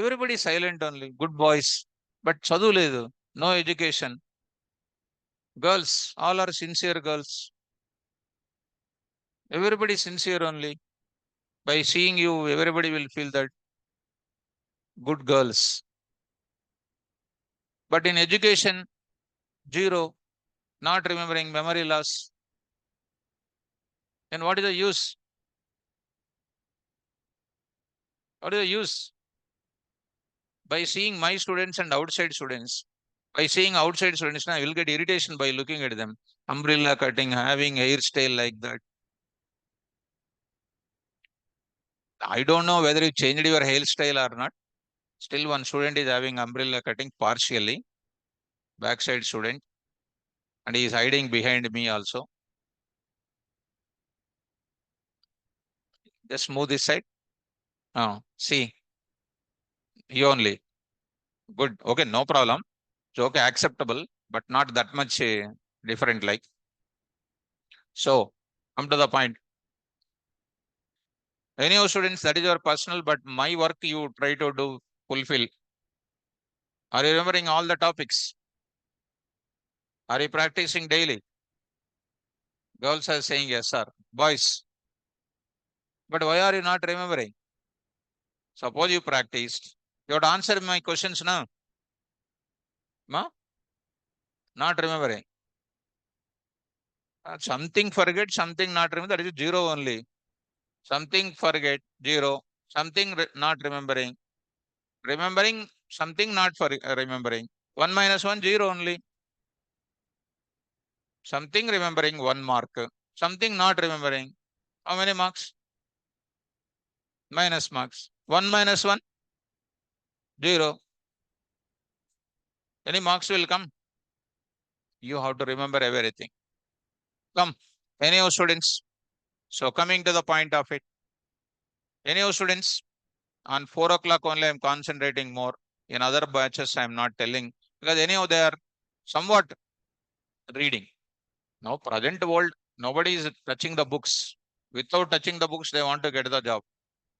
Everybody silent only. Good boys. But chadu ledu. No education. Girls. All are sincere girls. Everybody sincere only. By seeing you, everybody will feel that good girls. But in education, zero, not remembering, memory loss. And what is the use? What is the use? By seeing my students and outside students, by seeing outside students, I will get irritation by looking at them. Umbrella cutting, having hairstyle like that. I don't know whether you changed your hairstyle or not. Still, one student is having umbrella cutting partially, backside student, and he is hiding behind me also. Just move this side. Oh, see, you only. Good. Okay, no problem. So, okay, acceptable, but not that much different. Like, so, come to the point. Any of students, that is your personal, but my work you try to do fulfill. Are you remembering all the topics? Are you practicing daily? Girls are saying yes, sir. Boys, but why are you not remembering? Suppose you practiced. You have to answer my questions now. Ma? Not remembering. Something forget, something not remember. That is zero only. Something forget, zero. Something not remembering. Remembering, something not for remembering. 1 minus 1, 0 only. Something remembering, 1 mark. Something not remembering. How many marks? Minus marks. 1 minus 1, 0. Any marks will come. You have to remember everything. Come. Any of students? So coming to the point of it. Any of students? On 4 o'clock only I am concentrating more. In other batches I am not telling. Because anyhow they are somewhat reading. Now present world, nobody is touching the books. Without touching the books, they want to get the job.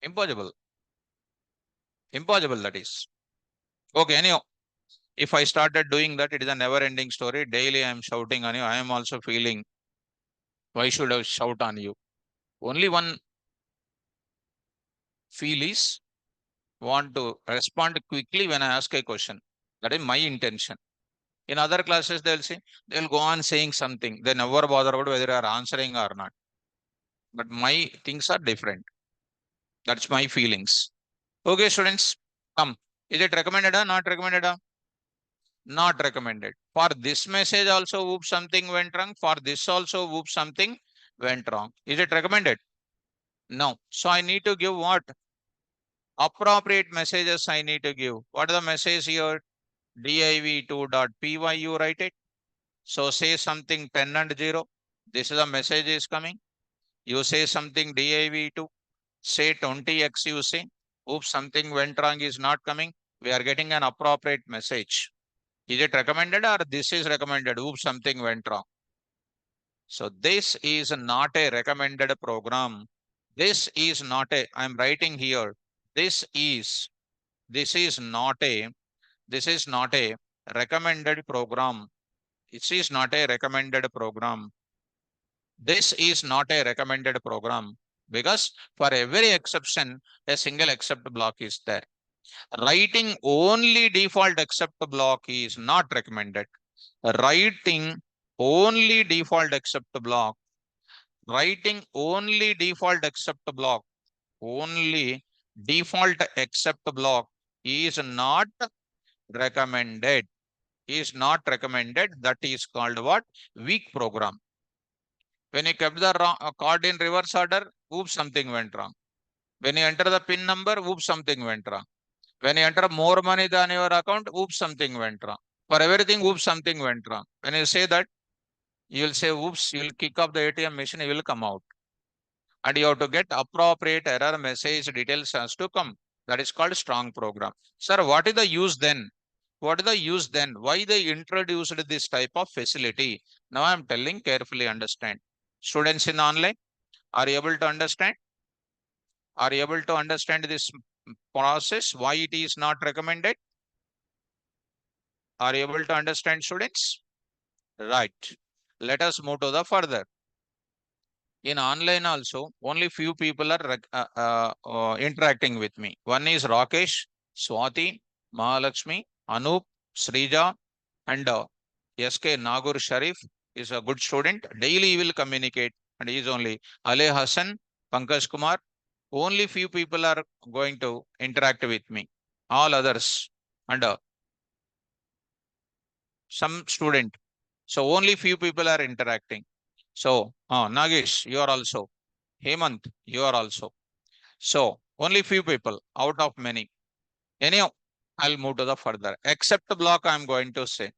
Impossible. Impossible that is. Okay, anyhow. If I started doing that, it is a never ending story. Daily I am shouting on you. I am also feeling, why should I shout on you? Only one feel is want to respond quickly when I ask a question. That is my intention. In other classes, they'll go on saying something. They never bother about whether they are answering or not. But my things are different. That's my feelings. Okay, students, come. Is it recommended or not recommended? Not recommended. For this message also, whoop something went wrong. For this also, whoop something went wrong. Is it recommended? No. So I need to give what? Appropriate messages I need to give. What are the message here? div2.py you write it. So say something 10 and 0. This is a message is coming. You say something div2. Say 20x you say. Oops, something went wrong is not coming. We are getting an appropriate message. Is it recommended or this is recommended? Oops, something went wrong. So this is not a recommended program. This is not a, I'm writing here. This is, this is not a, this is not a recommended program. This is not a recommended program. This is not a recommended program because for every exception, a single except block is there. Writing only default except block is not recommended. Writing only default except block. Writing only default except block. Only default except block is not recommended. Is not recommended. That is called what? Weak program. When you kept the card in reverse order, oops, something went wrong. When you enter the PIN number, oops, something went wrong. When you enter more money than your account, oops, something went wrong. For everything, oops, something went wrong. When you say that, you will say, oops, you will kick off the ATM machine, you will come out. And you have to get appropriate error message details has to come. That is called strong program. Sir, what is the use then? What is the use then? Why they introduced this type of facility? Now I am telling carefully understand. Students in online, are you able to understand? Are you able to understand this process? Why it is not recommended? Are you able to understand, students? Right. Let us move to the further. In online also, only few people are interacting with me. One is Rakesh, Swati, Mahalakshmi, Anup, Srija, and SK Nagur Sharif is a good student. Daily he will communicate, and he is only Ale Hassan, Pankaj Kumar. Only few people are going to interact with me. All others and some student. So only few people are interacting. So Nagesh, you are also. Hemant, you are also. So only few people out of many. Anyhow, I'll move to the further. Except block, I'm going to say.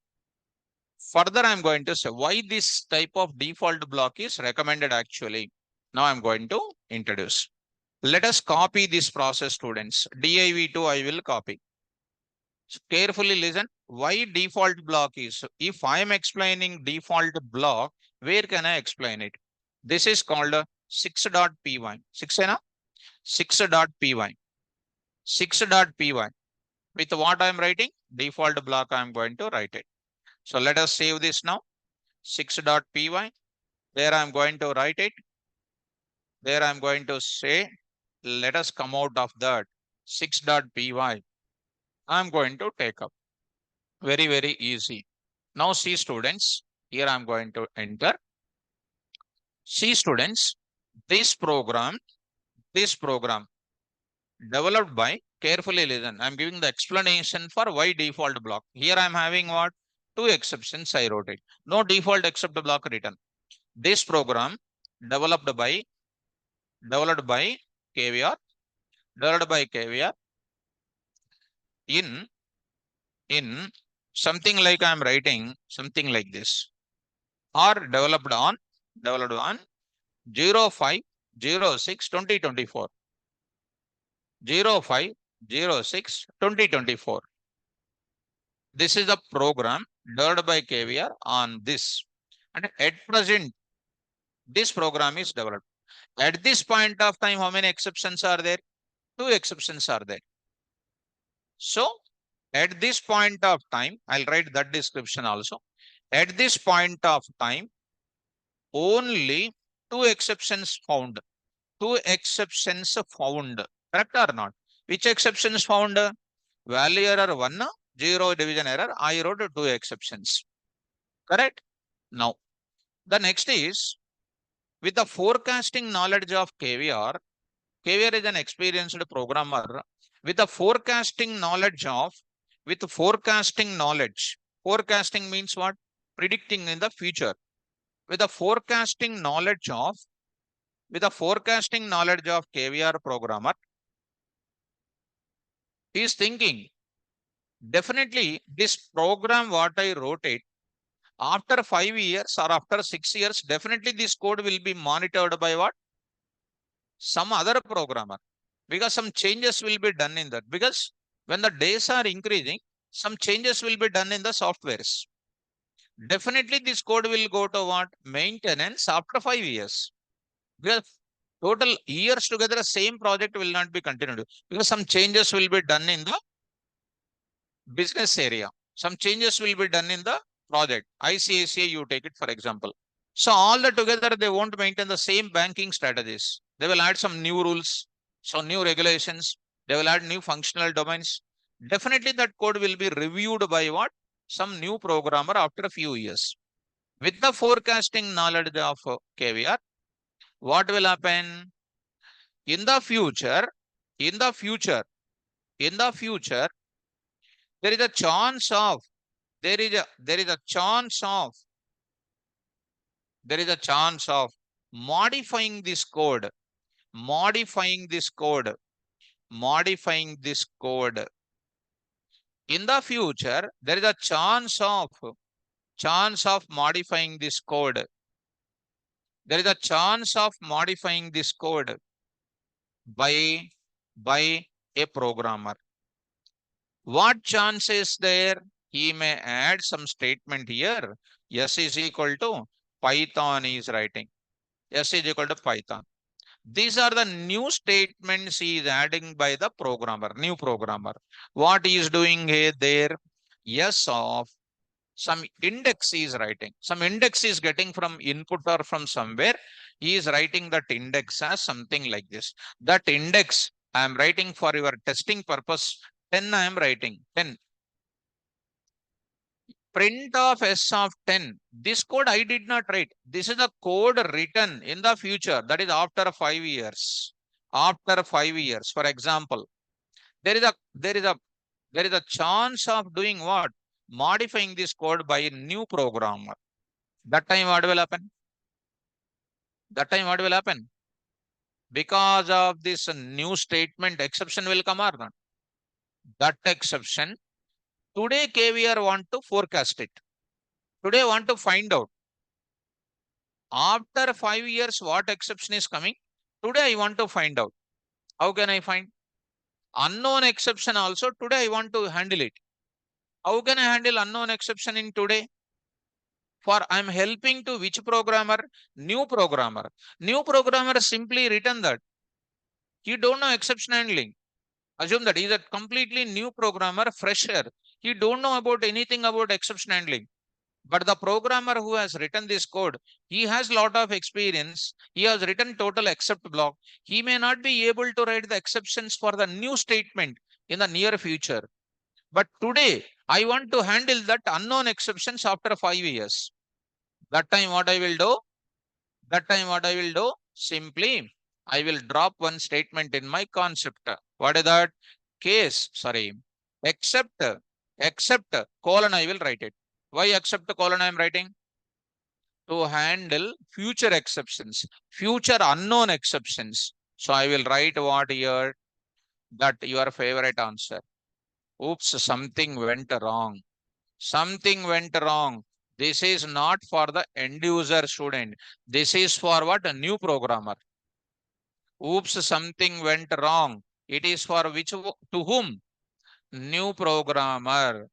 Further, I'm going to say why this type of default block is recommended actually. Now I'm going to introduce. Let us copy this process, students. div2 I will copy. So carefully listen. Why default block is? If I am explaining default block, where can I explain it? This is called 6.py. 6 na? 6.py. 6.py. With what I am writing? Default block I am going to write it. So let us save this now. 6.py. There I am going to write it. There I am going to say, let us come out of that 6.py. I am going to take up. Very, very easy. Now see students, here I am going to enter. See students, this program developed by, carefully listen, I am giving the explanation for why default block. Here I am having what? Two exceptions I wrote it. No default except block written. This program developed by K.V.R. developed by K.V.R. in something like I am writing something like this, or developed on 05/06/2024. 05/06/2024. This is a program developed by K.V.R. on this. And at present, this program is developed. At this point of time, how many exceptions are there? Two exceptions are there. So at this point of time, I'll write that description also. At this point of time, only two exceptions found. Two exceptions found. Correct or not? Which exceptions found? Value error 1, 0 division error. I wrote two exceptions. Correct? Now, the next is with the forecasting knowledge of KVR. KVR is an experienced programmer with the forecasting knowledge of, with forecasting knowledge. Forecasting means what? Predicting in the future. With the forecasting knowledge of, KVR programmer, he is thinking Definitely this program what I wrote it, after 5 years or after 6 years, definitely this code will be monitored by what? Some other programmer, because some changes will be done in that. Because when the days are increasing, some changes will be done in the softwares. Definitely this code will go to what? Maintenance after 5 years. Because total years together, same project will not be continued, because some changes will be done in the business area. Some changes will be done in the project. ICICI, you take it for example. So all the together, they won't maintain the same banking strategies. They will add some new rules, so new regulations. They will add new functional domains. Definitely that code will be reviewed by what? Some new programmer after a few years. With the forecasting knowledge of K.V.R., what will happen? In the future, in the future, in the future, there is a chance of, there is a chance of, there is a chance of modifying this code, modifying this code, modifying this code. In the future, there is a chance of modifying this code. There is a chance of modifying this code by a programmer. What chance is there? He may add some statement here. S is equal to Python is writing. S is equal to Python. These are the new statements he is adding by the programmer, new programmer. What he is doing here there? Yes of some index he is writing. Some index is getting from input or from somewhere. He is writing that index as something like this. That index I am writing for your testing purpose. 10 I am writing. 10. Print of S of 10. This code I did not write. This is the code written in the future. That is after 5 years. After 5 years. For example, there is a there is a there is a chance of doing what? Modifying this code by a new programmer. That time what will happen? That time what will happen? Because of this new statement, exception will come or not? That exception. Today KVR want to forecast it. Today want to find out. After 5 years, what exception is coming? Today I want to find out. How can I find? Unknown exception also today I want to handle it. How can I handle unknown exception in today? For I'm helping to which programmer? New programmer. New programmer simply written that. He don't know exception handling. Assume that he's a completely new programmer, fresher. He don't know about anything about exception handling. But the programmer who has written this code, he has lot of experience. He has written total except block. He may not be able to write the exceptions for the new statement in the near future. But today, I want to handle that unknown exceptions after 5 years. That time what I will do? That time what I will do? Simply, I will drop one statement in my concept. What is that? Except, except colon I will write it. Why except colon I am writing? To handle future exceptions, future unknown exceptions. So I will write what here? That your favorite answer. Oops, something went wrong. Something went wrong. This is not for the end user student. This is for what? A new programmer. Oops, something went wrong. It is for which, to whom? New programmer.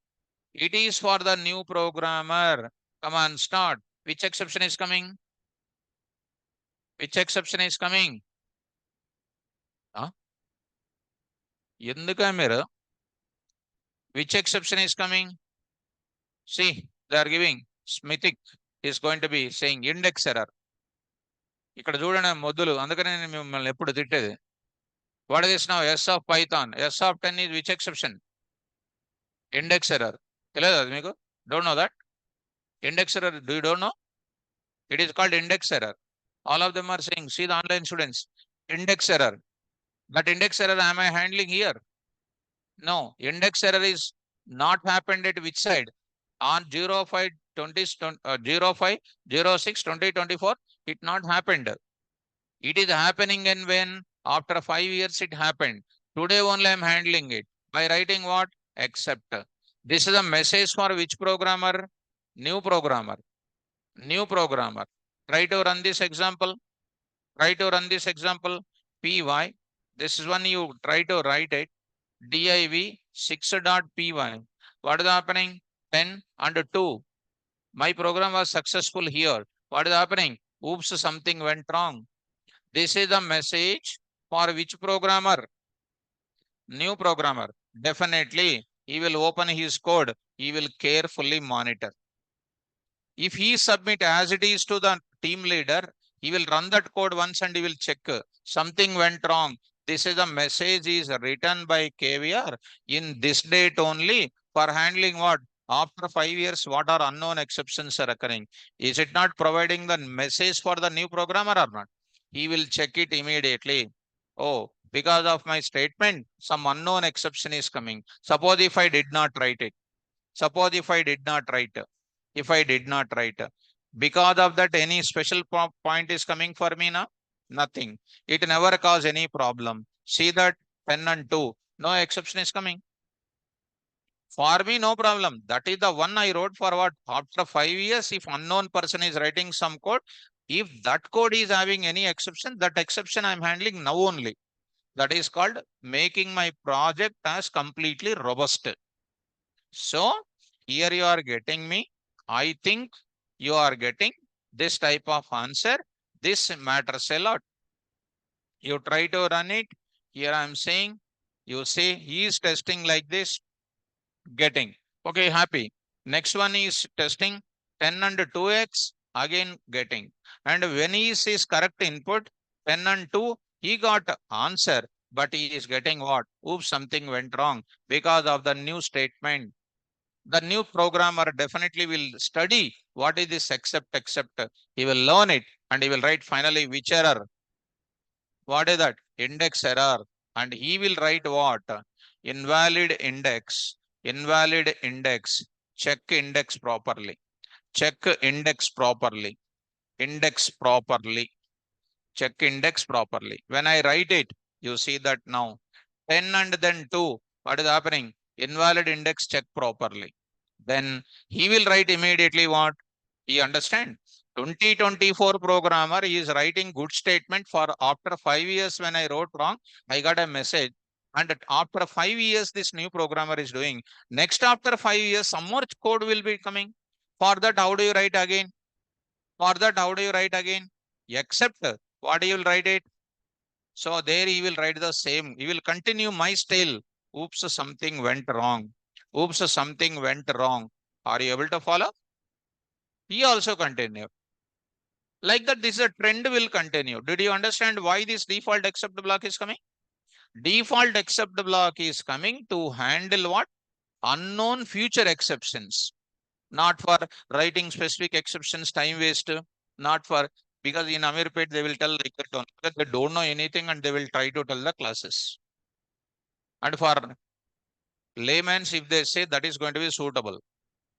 It is for the new programmer. Come on, start. Which exception is coming? Which exception is coming? Huh? ఎందుకా మీరు? Which exception is coming? See, they are giving Smithic is going to be saying index error. ఇక్కడ చూడండి మొద్దులు, అందుకనే నేను మిమ్మల్ని ఎప్పుడు తిట్టేది. What is this now? S of Python. S of 10 is which exception? Index error. తెలియదు అది మీకు? Don't know that? Index error, do you don't know? It is called index error. All of them are saying, see the online students, index error. That index error am I handling here? No, index error is not happened at which side? On 05 20, 05 06 2024, it not happened. It is happening, and when? After 5 years it happened. Today only I am handling it by writing what? Except. This is a message for which programmer? New programmer. New programmer. Try to run this example. Try to run this example. Py. This is one you try to write it. Div 6.py. What is happening? 10 and 2. My program was successful here. What is happening? Oops, something went wrong. This is the message for which programmer? New programmer. Definitely, he will open his code. He will carefully monitor. If he submit as it is to the team leader, he will run that code once and he will check something went wrong. This is a message is written by KVR in this date only for handling what? After 5 years, what are unknown exceptions are occurring? Is it not providing the message for the new programmer or not? He will check it immediately. Oh, because of my statement, some unknown exception is coming. Suppose if I did not write it. Suppose if I did not write. If I did not write. Because of that, any special point is coming for me now? Nothing. It never cause any problem. See that 10 and 2. No exception is coming. For me, no problem. That is the one I wrote for what? After 5 years, if unknown person is writing some code, if that code is having any exception, that exception I'm handling now only. That is called making my project as completely robust. So here you are getting me. I think you are getting this type of answer. This matters a lot. You try to run it. Here I am saying, you say he is testing like this, getting. Okay, happy. Next one is testing 10 and 2x, again getting. And when he sees correct input, 10 and 2, he got answer, but he is getting what? Oops, something went wrong because of the new statement. The new programmer definitely will study what is this except. He will learn it and he will write finally which error. What is that? Index error. And he will write what? Invalid index. Invalid index. Check index properly. Check index properly. Index properly. Check index properly. When I write it, you see that now 10 and then 2. What is happening? Invalid index check properly. Then he will write immediately what? He understand. 2024 programmer is writing good statement for after 5 years when I wrote wrong, I got a message. And after 5 years, this new programmer is doing. Next, after 5 years, some more code will be coming. For that, how do you write again? For that, how do you write again? Except what you will write it. So there he will write the same. He will continue my style. Oops, something went wrong. Oops, something went wrong. Are you able to follow? He also continue. Like that, this is a trend will continue. Did you understand why this default except block is coming? Default except block is coming to handle what? Unknown future exceptions. Not for writing specific exceptions, time waste. Not for, because in Amirpet they will tell like that, because they don't know anything and they will try to tell the classes. And for layman's, if they say that is going to be suitable,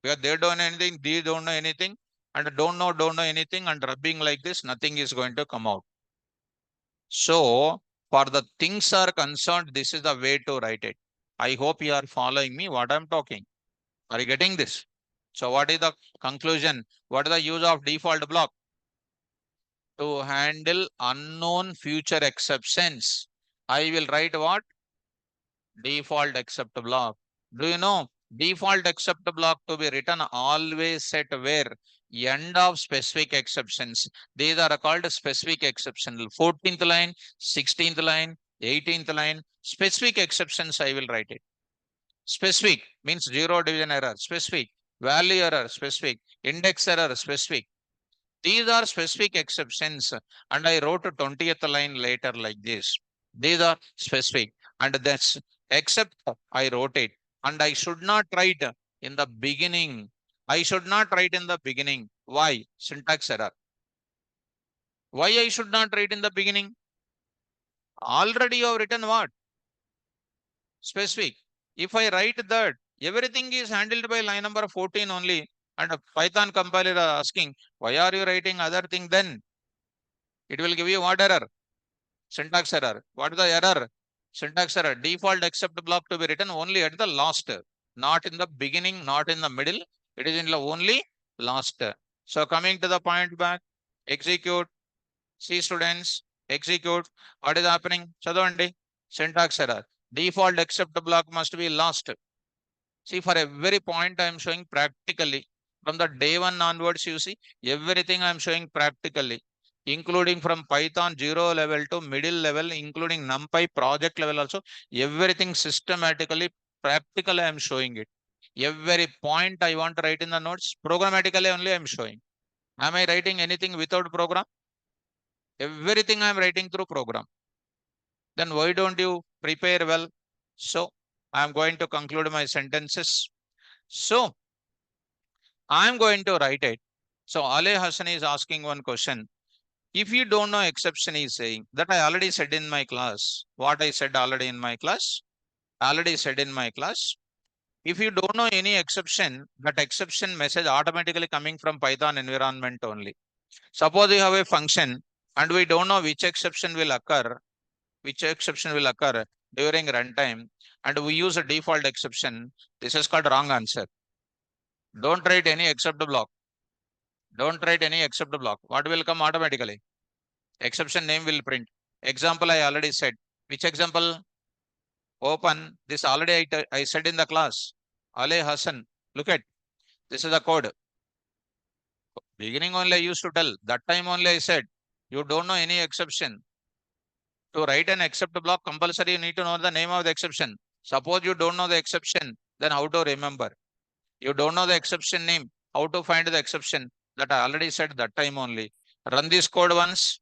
because they don't know anything, they don't know anything, and don't know anything, and rubbing like this, nothing is going to come out. So for the things are concerned, this is the way to write it. I hope you are following me what I'm talking. Are you getting this? So what is the conclusion? What is the use of default block? To handle unknown future exceptions. I will write what? Default except block. Do you know default except block to be written always set where? End of specific exceptions. These are called specific exception. 14th line, 16th line, 18th line. Specific exceptions I will write it. Specific means zero division error. Specific. Value error. Specific. Index error. Specific. These are specific exceptions. And I wrote a 20th line later like this. These are specific. And that's except I wrote it. And I should not write in the beginning. I should not write in the beginning. Why? Syntax error. Why I should not write in the beginning? Already you have written what? Specific. If I write that, everything is handled by line number 14 only. And a Python compiler asking, why are you writing other thing then? It will give you what error? Syntax error. What is the error? Syntax error. Default except block to be written only at the last. not in the beginning, not in the middle. It is in the only last. So coming to the point back, execute. See students, execute. What is happening? Chadavandi. Syntax error. Default except block must be last. See, for every point I am showing practically. From the day one onwards, you see, everything I am showing practically, including from Python 0 level to middle level, including NumPy project level also, everything systematically, practically I am showing it. Every point I want to write in the notes, programmatically only I am showing. Am I writing anything without program? Everything I am writing through program. Then why don't you prepare well? So I am going to conclude my sentences. So I'm going to write it. So Ale Hassan is asking one question. If you don't know exception, is saying that I already said in my class. What I said already in my class? Already said in my class. If you don't know any exception, that exception message automatically coming from Python environment only. Suppose you have a function and we don't know which exception will occur during runtime, and we use a default exception. This is called wrong answer. Don't write any except block. Don't write any except block. What will come automatically? Exception name will print. Example I already said. Which example? Open. This already I said in the class. Ale Hassan. Look at. This is the code. Beginning only I used to tell. That time only I said. You don't know any exception. To write an except block, compulsory you need to know the name of the exception. Suppose you don't know the exception, then how to remember? You don't know the exception name. How to find the exception? That I already said that time only. Run this code once.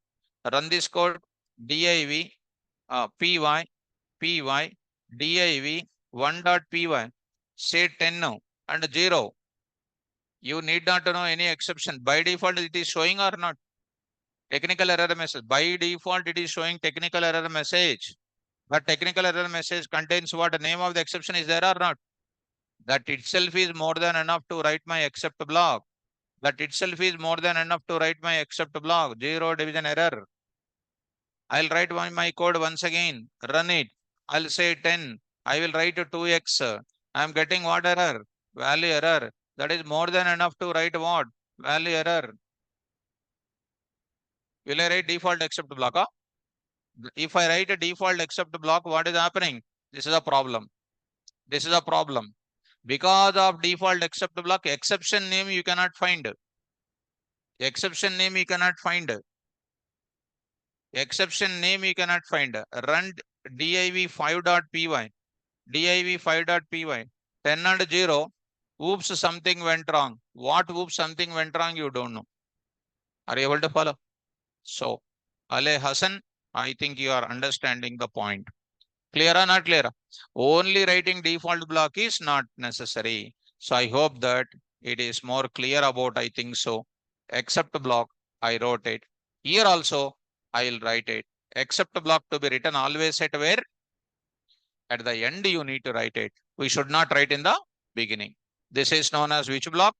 Run this code. div py div 1.py. Say 10 now and 0. You need not to know any exception. By default, it is showing or not. Technical error message. By default, it is showing technical error message. But technical error message contains what? The name of the exception is there or not? That itself is more than enough to write my except block. That itself is more than enough to write my except block. Zero division error. I'll write my code once again. Run it. I'll say 10. I will write 2x. I'm getting what error? Value error. That is more than enough to write what? Value error. Will I write default except block? Huh? If I write a default except block, what is happening? This is a problem. This is a problem. Because of default except block, exception name you cannot find. Exception name you cannot find. Exception name you cannot find. Run div5.py. div5.py. 10 and 0. Oops, something went wrong. What oops, something went wrong, you don't know. Are you able to follow? So, Ale Hassan, I think you are understanding the point. Clear or not clear? Only writing default block is not necessary. So I hope that it is more clear about, I think so. Except block, I wrote it. Here also, I will write it. Except block to be written always at where? At the end, you need to write it. We should not write in the beginning. This is known as which block?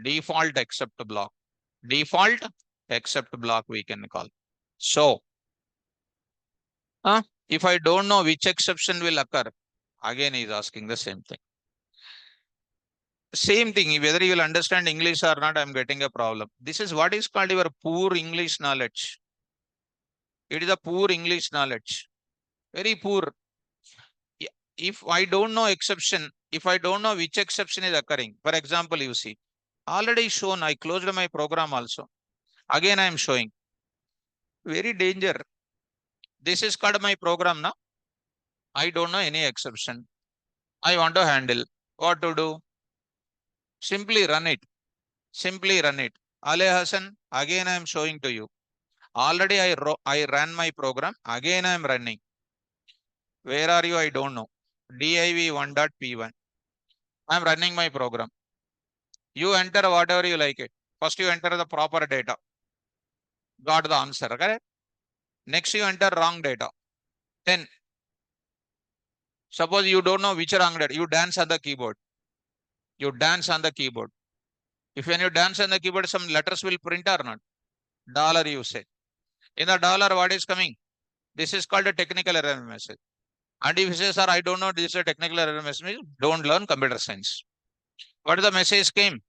Default except block. Default except block we can call. So, if I don't know which exception will occur, again he is asking the same thing. Same thing, whether you will understand English or not, I'm getting a problem. This is what is called your poor English knowledge. It is a poor English knowledge. Very poor. If I don't know exception, if I don't know which exception is occurring, for example, you see, already shown, I closed my program also. Again, I am showing. Very danger. This is called my program now. I don't know any exception. I want to handle. What to do? Simply run it. Simply run it. Ale Hassan, again I am showing to you. Already I ran my program. Again I am running. Where are you? I don't know. div1.p1. I am running my program. You enter whatever you like it. First you enter the proper data. Got the answer. Correct? Next you enter wrong data. Then suppose you don't know which wrong data. You dance on the keyboard. You dance on the keyboard. If when you dance on the keyboard, some letters will print or not. Dollar you say. In the dollar, what is coming? This is called a technical error message. And if you say, sir, I don't know, this is a technical error message, don't learn computer science. What the message came?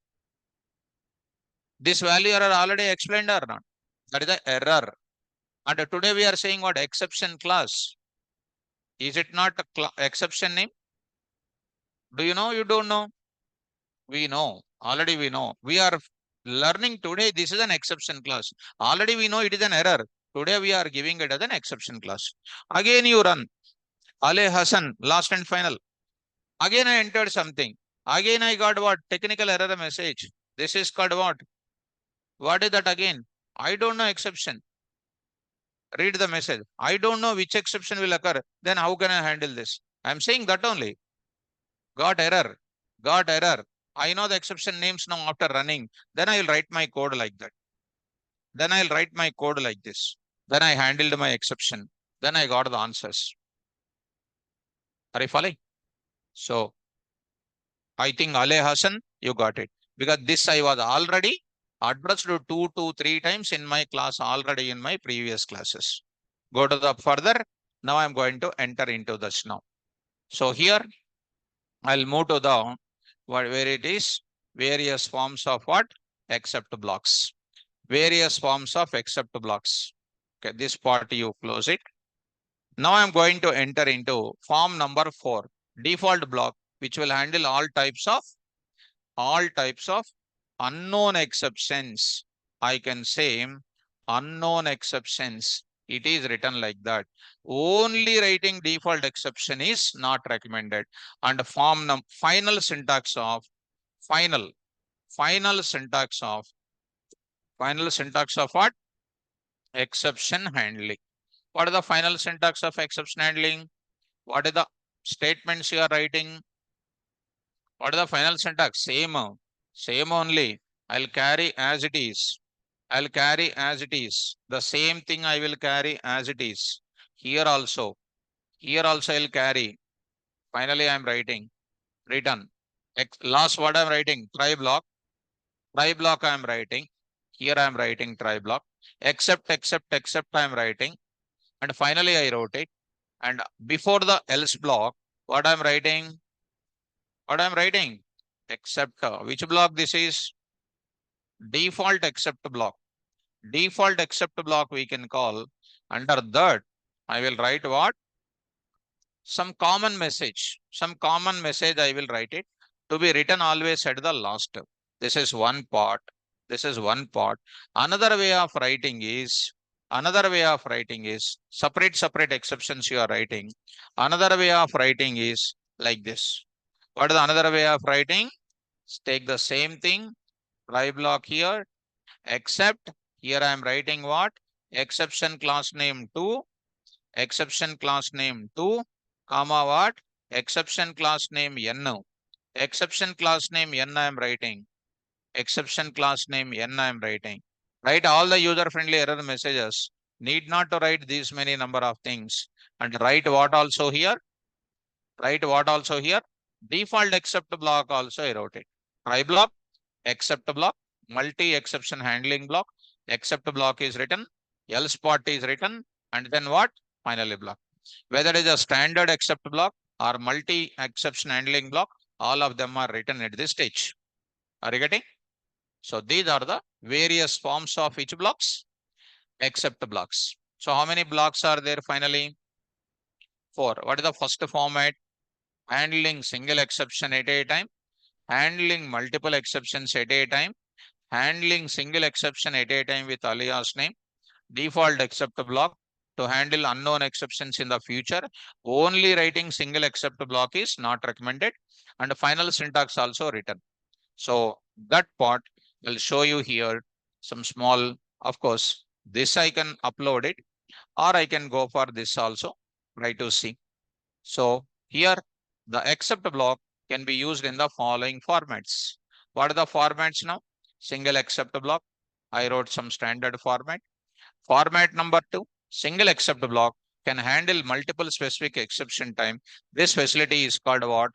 This value error already explained or not? That is the error. And today we are saying what? Exception class. Is it not a exception name? Do you know? You don't know? We know. Already we know. We are learning today. This is an exception class. Already we know it is an error. Today we are giving it as an exception class. Again you run. Ale Hassan, last and final. Again I entered something. Again I got what? Technical error message. This is called what? What is that again? I don't know exception. Read the message. I don't know which exception will occur. Then how can I handle this? I'm saying that only. Got error. Got error. I know the exception names now after running. Then I will write my code like that. Then I'll write my code like this. Then I handled my exception. Then I got the answers. Are you following? So I think Ale Hassan, you got it. Because this I was already addressed to 2 to 3 times in my class already in my previous classes. Go to the further. Now I'm going to enter into this now. So here I'll move to the where it is various forms of what? Except blocks. Various forms of except blocks. Okay, this part you close it. Now I'm going to enter into form number 4, default block, which will handle all types of unknown exceptions. I can say unknown exceptions. It is written like that. Only writing default exception is not recommended. And final syntax of final syntax of what? Exception handling. What is the final syntax of exception handling? What are the statements you are writing? What is the final syntax? Same only. I'll carry as it is. I'll carry as it is. The same thing I will carry as it is. Here also. Here also I'll carry. Finally, I'm writing. Return. Last word I'm writing. Try block. Try block I'm writing. Here I'm writing try block. Except I'm writing. And finally I wrote it. And before the else block, what I'm writing? What I'm writing? Except which block this is? Default except block. Default except block we can call. Under that, I will write what? Some common message. Some common message I will write it to be written always at the last. This is one part. This is one part. Another way of writing is separate exceptions you are writing. Another way of writing is like this. What is the another way of writing? Take the same thing, try block here, except here I am writing what? Exception class name 2, exception class name 2, comma what? Exception class name n. Exception class name n I am writing. Exception class name n I am writing. Write all the user-friendly error messages. Need not to write these many number of things. And write what also here? Write what also here? Default except block also I wrote it. Try block, except block, multi-exception handling block. Except block is written, else part is written, and then what? Finally block. Whether it is a standard except block or multi-exception handling block, all of them are written at this stage. Are you getting? So these are the various forms of each blocks, except blocks. So how many blocks are there finally? 4. What is the first format? Handling single exception at a time, handling multiple exceptions at a time, handling single exception at a time with alias name, default except block to handle unknown exceptions in the future. Only writing single except block is not recommended, and final syntax also written. So that part will show you here some small, of course, this I can upload it or I can go for this also, try to see. So here the except block can be used in the following formats. What are the formats now? Single except block. I wrote some standard format. Format number 2, single except block can handle multiple specific exception time. This facility is called what?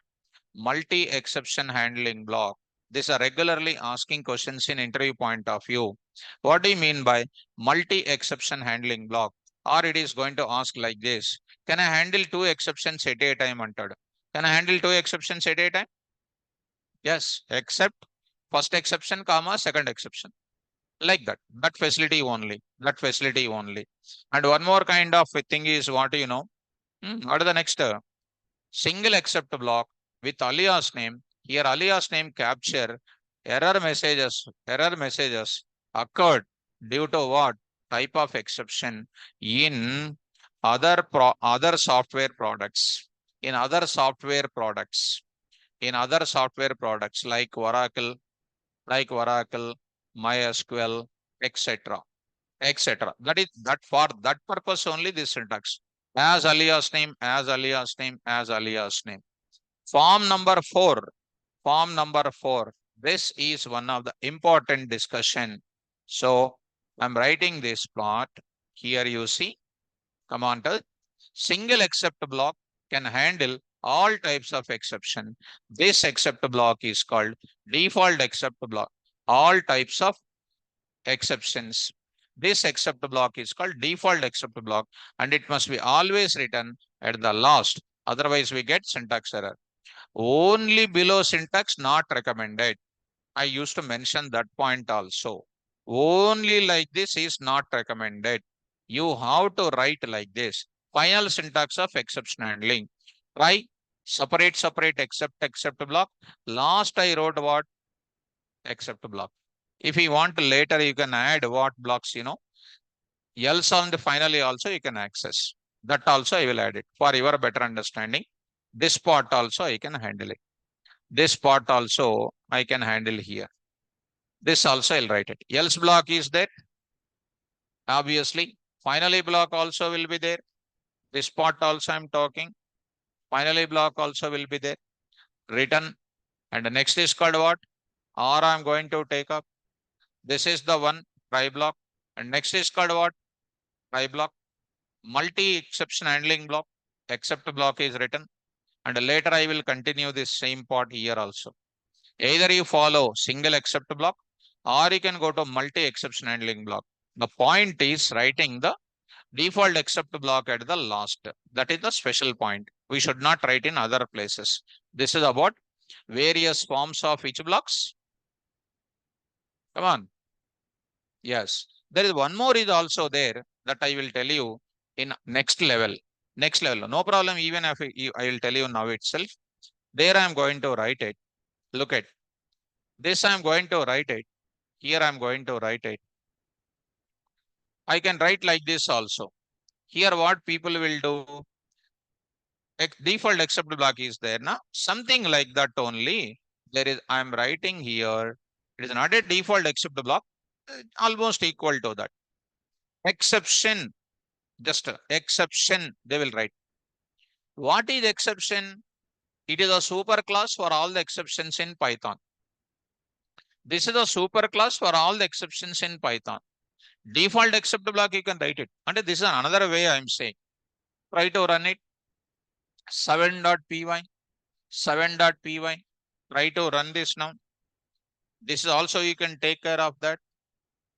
Multi-exception handling block. These are regularly asking questions in interview point of view. What do you mean by multi-exception handling block? or it is going to ask like this. Can I handle two exceptions at a time? Antad. Can I handle two exceptions at a time? Yes, except first exception, comma, second exception. Like that. That facility only. That facility only. And one more kind of a thing is what you know. What are the next? Single except block with alias name. Here alias name capture error messages occurred due to what type of exception in other software products. In other software products. In other software products like Oracle, MySQL, etc. etc. That is that for that purpose only this syntax. As alias name, as alias name, as alias name. Form number four. Form number four. This is one of the important discussion. So I'm writing this plot. Here you see. Come on to single except block can handle all types of exception. This except block is called default except block. All types of exceptions. This except block is called default except block and it must be always written at the last. Otherwise we get syntax error. Only below syntax not recommended. I used to mention that point also. Only like this is not recommended. You have to write like this. Final syntax of exception handling. Try separate except block. Last I wrote what? Except block. If you want later, you can add what blocks, else on the finally also you can access. That also I will add it for your better understanding. This part also I can handle it. This part also I can handle here. This also I'll write it. Else block is there. Obviously, finally block also will be there. This part also I'm talking. Finally block also will be there. Written. And the next is called what? Or I'm going to take up. This is the one try block. And next is called what? Try block. Multi exception handling block. Except block is written. And later I will continue this same part here also. Either you follow single except block or you can go to multi exception handling block. The point is writing the default except block at the last. That is the special point. We should not write in other places. This is about various forms of each blocks. Come on. Yes. There is one more is also there that I will tell you in next level. Next level. No problem. Even if I will tell you now itself. There I am going to write it. Look at this. I am going to write it. Here I am going to write it. I can write like this also. Here what people will do, default except block is there now. Something like that only. There is, I am writing here. It is not a default except block, almost equal to that. Exception, just exception, they will write. What is exception? It is a super class for all the exceptions in Python. This is a super class for all the exceptions in Python. Default except block, you can write it. And this is another way I am saying. Try to run it. 7.py, 7.py. Try to run this now. This is also you can take care of that.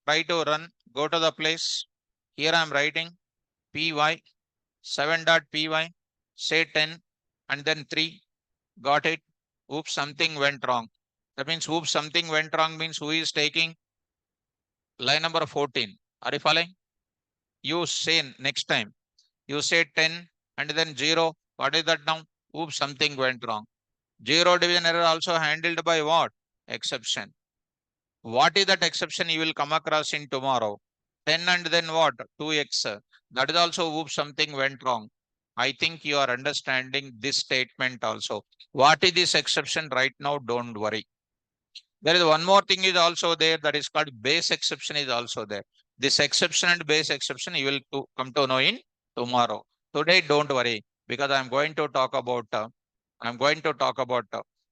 Try to run. Go to the place. Here I am writing py 7.py. Say 10 and then 3. Got it. Oops, something went wrong. That means oops, something went wrong means who is taking line number 14. Are you following? You say next time. You say 10 and then 0. What is that now? Oops, something went wrong. 0 division error also handled by what? Exception. What is that exception you will come across in tomorrow? 10 and then what? 2x. That is also oops, something went wrong. I think you are understanding this statement also. What is this exception right now? Don't worry. There is one more thing is also there that is called base exception is also there. This exception and base exception you will come to know in tomorrow. Today, don't worry because I'm going to talk about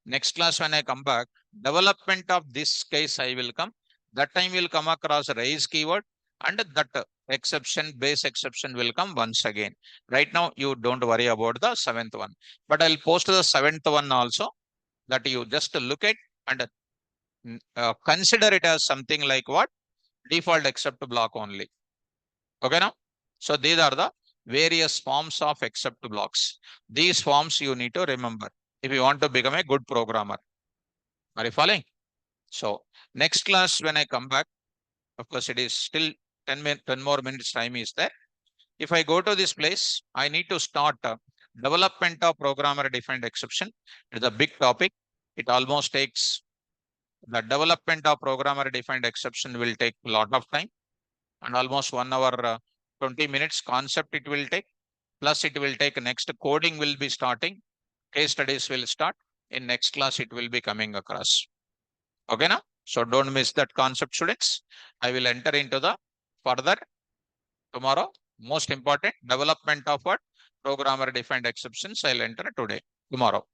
next class when I come back. Development of this case I will come. That time will come across raise keyword and that exception, base exception will come once again. Right now, you don't worry about the 7th one, but I'll post the 7th one also that you just look at and consider it as something like what? Default except block only. Okay now? So these are the various forms of except blocks. These forms you need to remember if you want to become a good programmer. Are you following? So next class when I come back, of course it is still 10 more minutes time is there. If I go to this place, I need to start development of programmer defined exception. It's a big topic. It almost takes the development of programmer defined exception will take a lot of time and almost 1 hour 20 minutes concept it will take. Plus it will take next coding will be starting. Case studies will start. In next class it will be coming across. Okay now? So don't miss that concept students. I will enter into the further tomorrow. Most important development of what? Programmer defined exceptions. I'll enter today, tomorrow.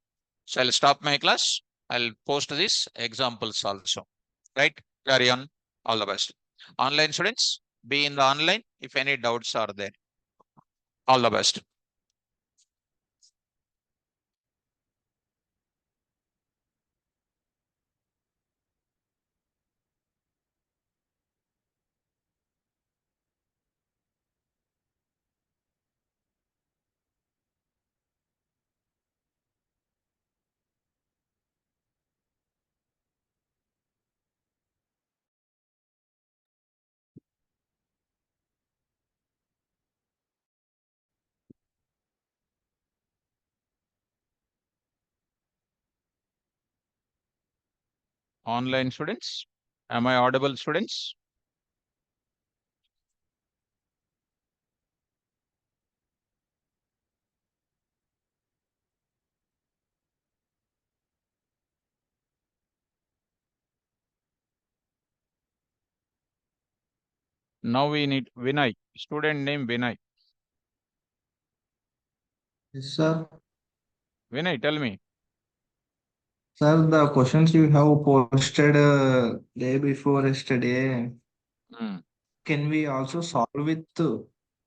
So I'll stop my class. I'll post these examples also. Right? Carry on. All the best. Online students, be in the online if any doubts are there. All the best. Online students, am I audible students? Now we need Vinay, student name Vinay. Yes, sir. Vinay, tell me. Sir, the questions you have posted day before yesterday, Hmm. can we also solve with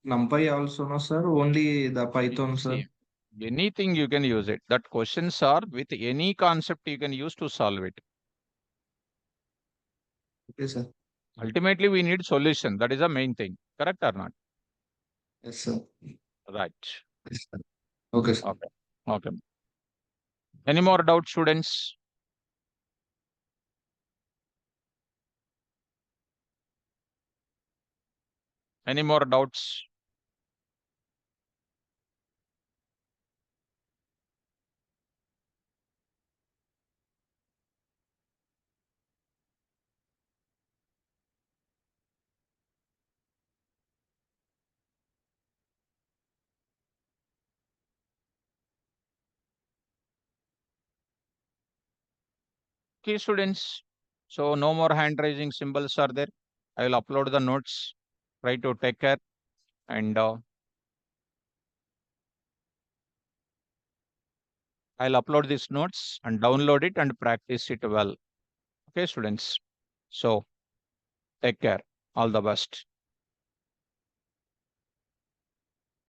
NumPy also, no, sir? Only the Python, sir. See, anything you can use it. That questions are with any concept you can use to solve it. Okay, sir. Ultimately, we need solution. That is the main thing. Correct or not? Yes, sir. Right. Yes, sir. Okay, sir. Okay. Okay. Any more doubts, students? Any more doubts? Okay, students. So no more hand raising symbols are there. I will upload the notes. Try to take care and I'll upload these notes and download it and practice it well. Okay, students. So take care. All the best.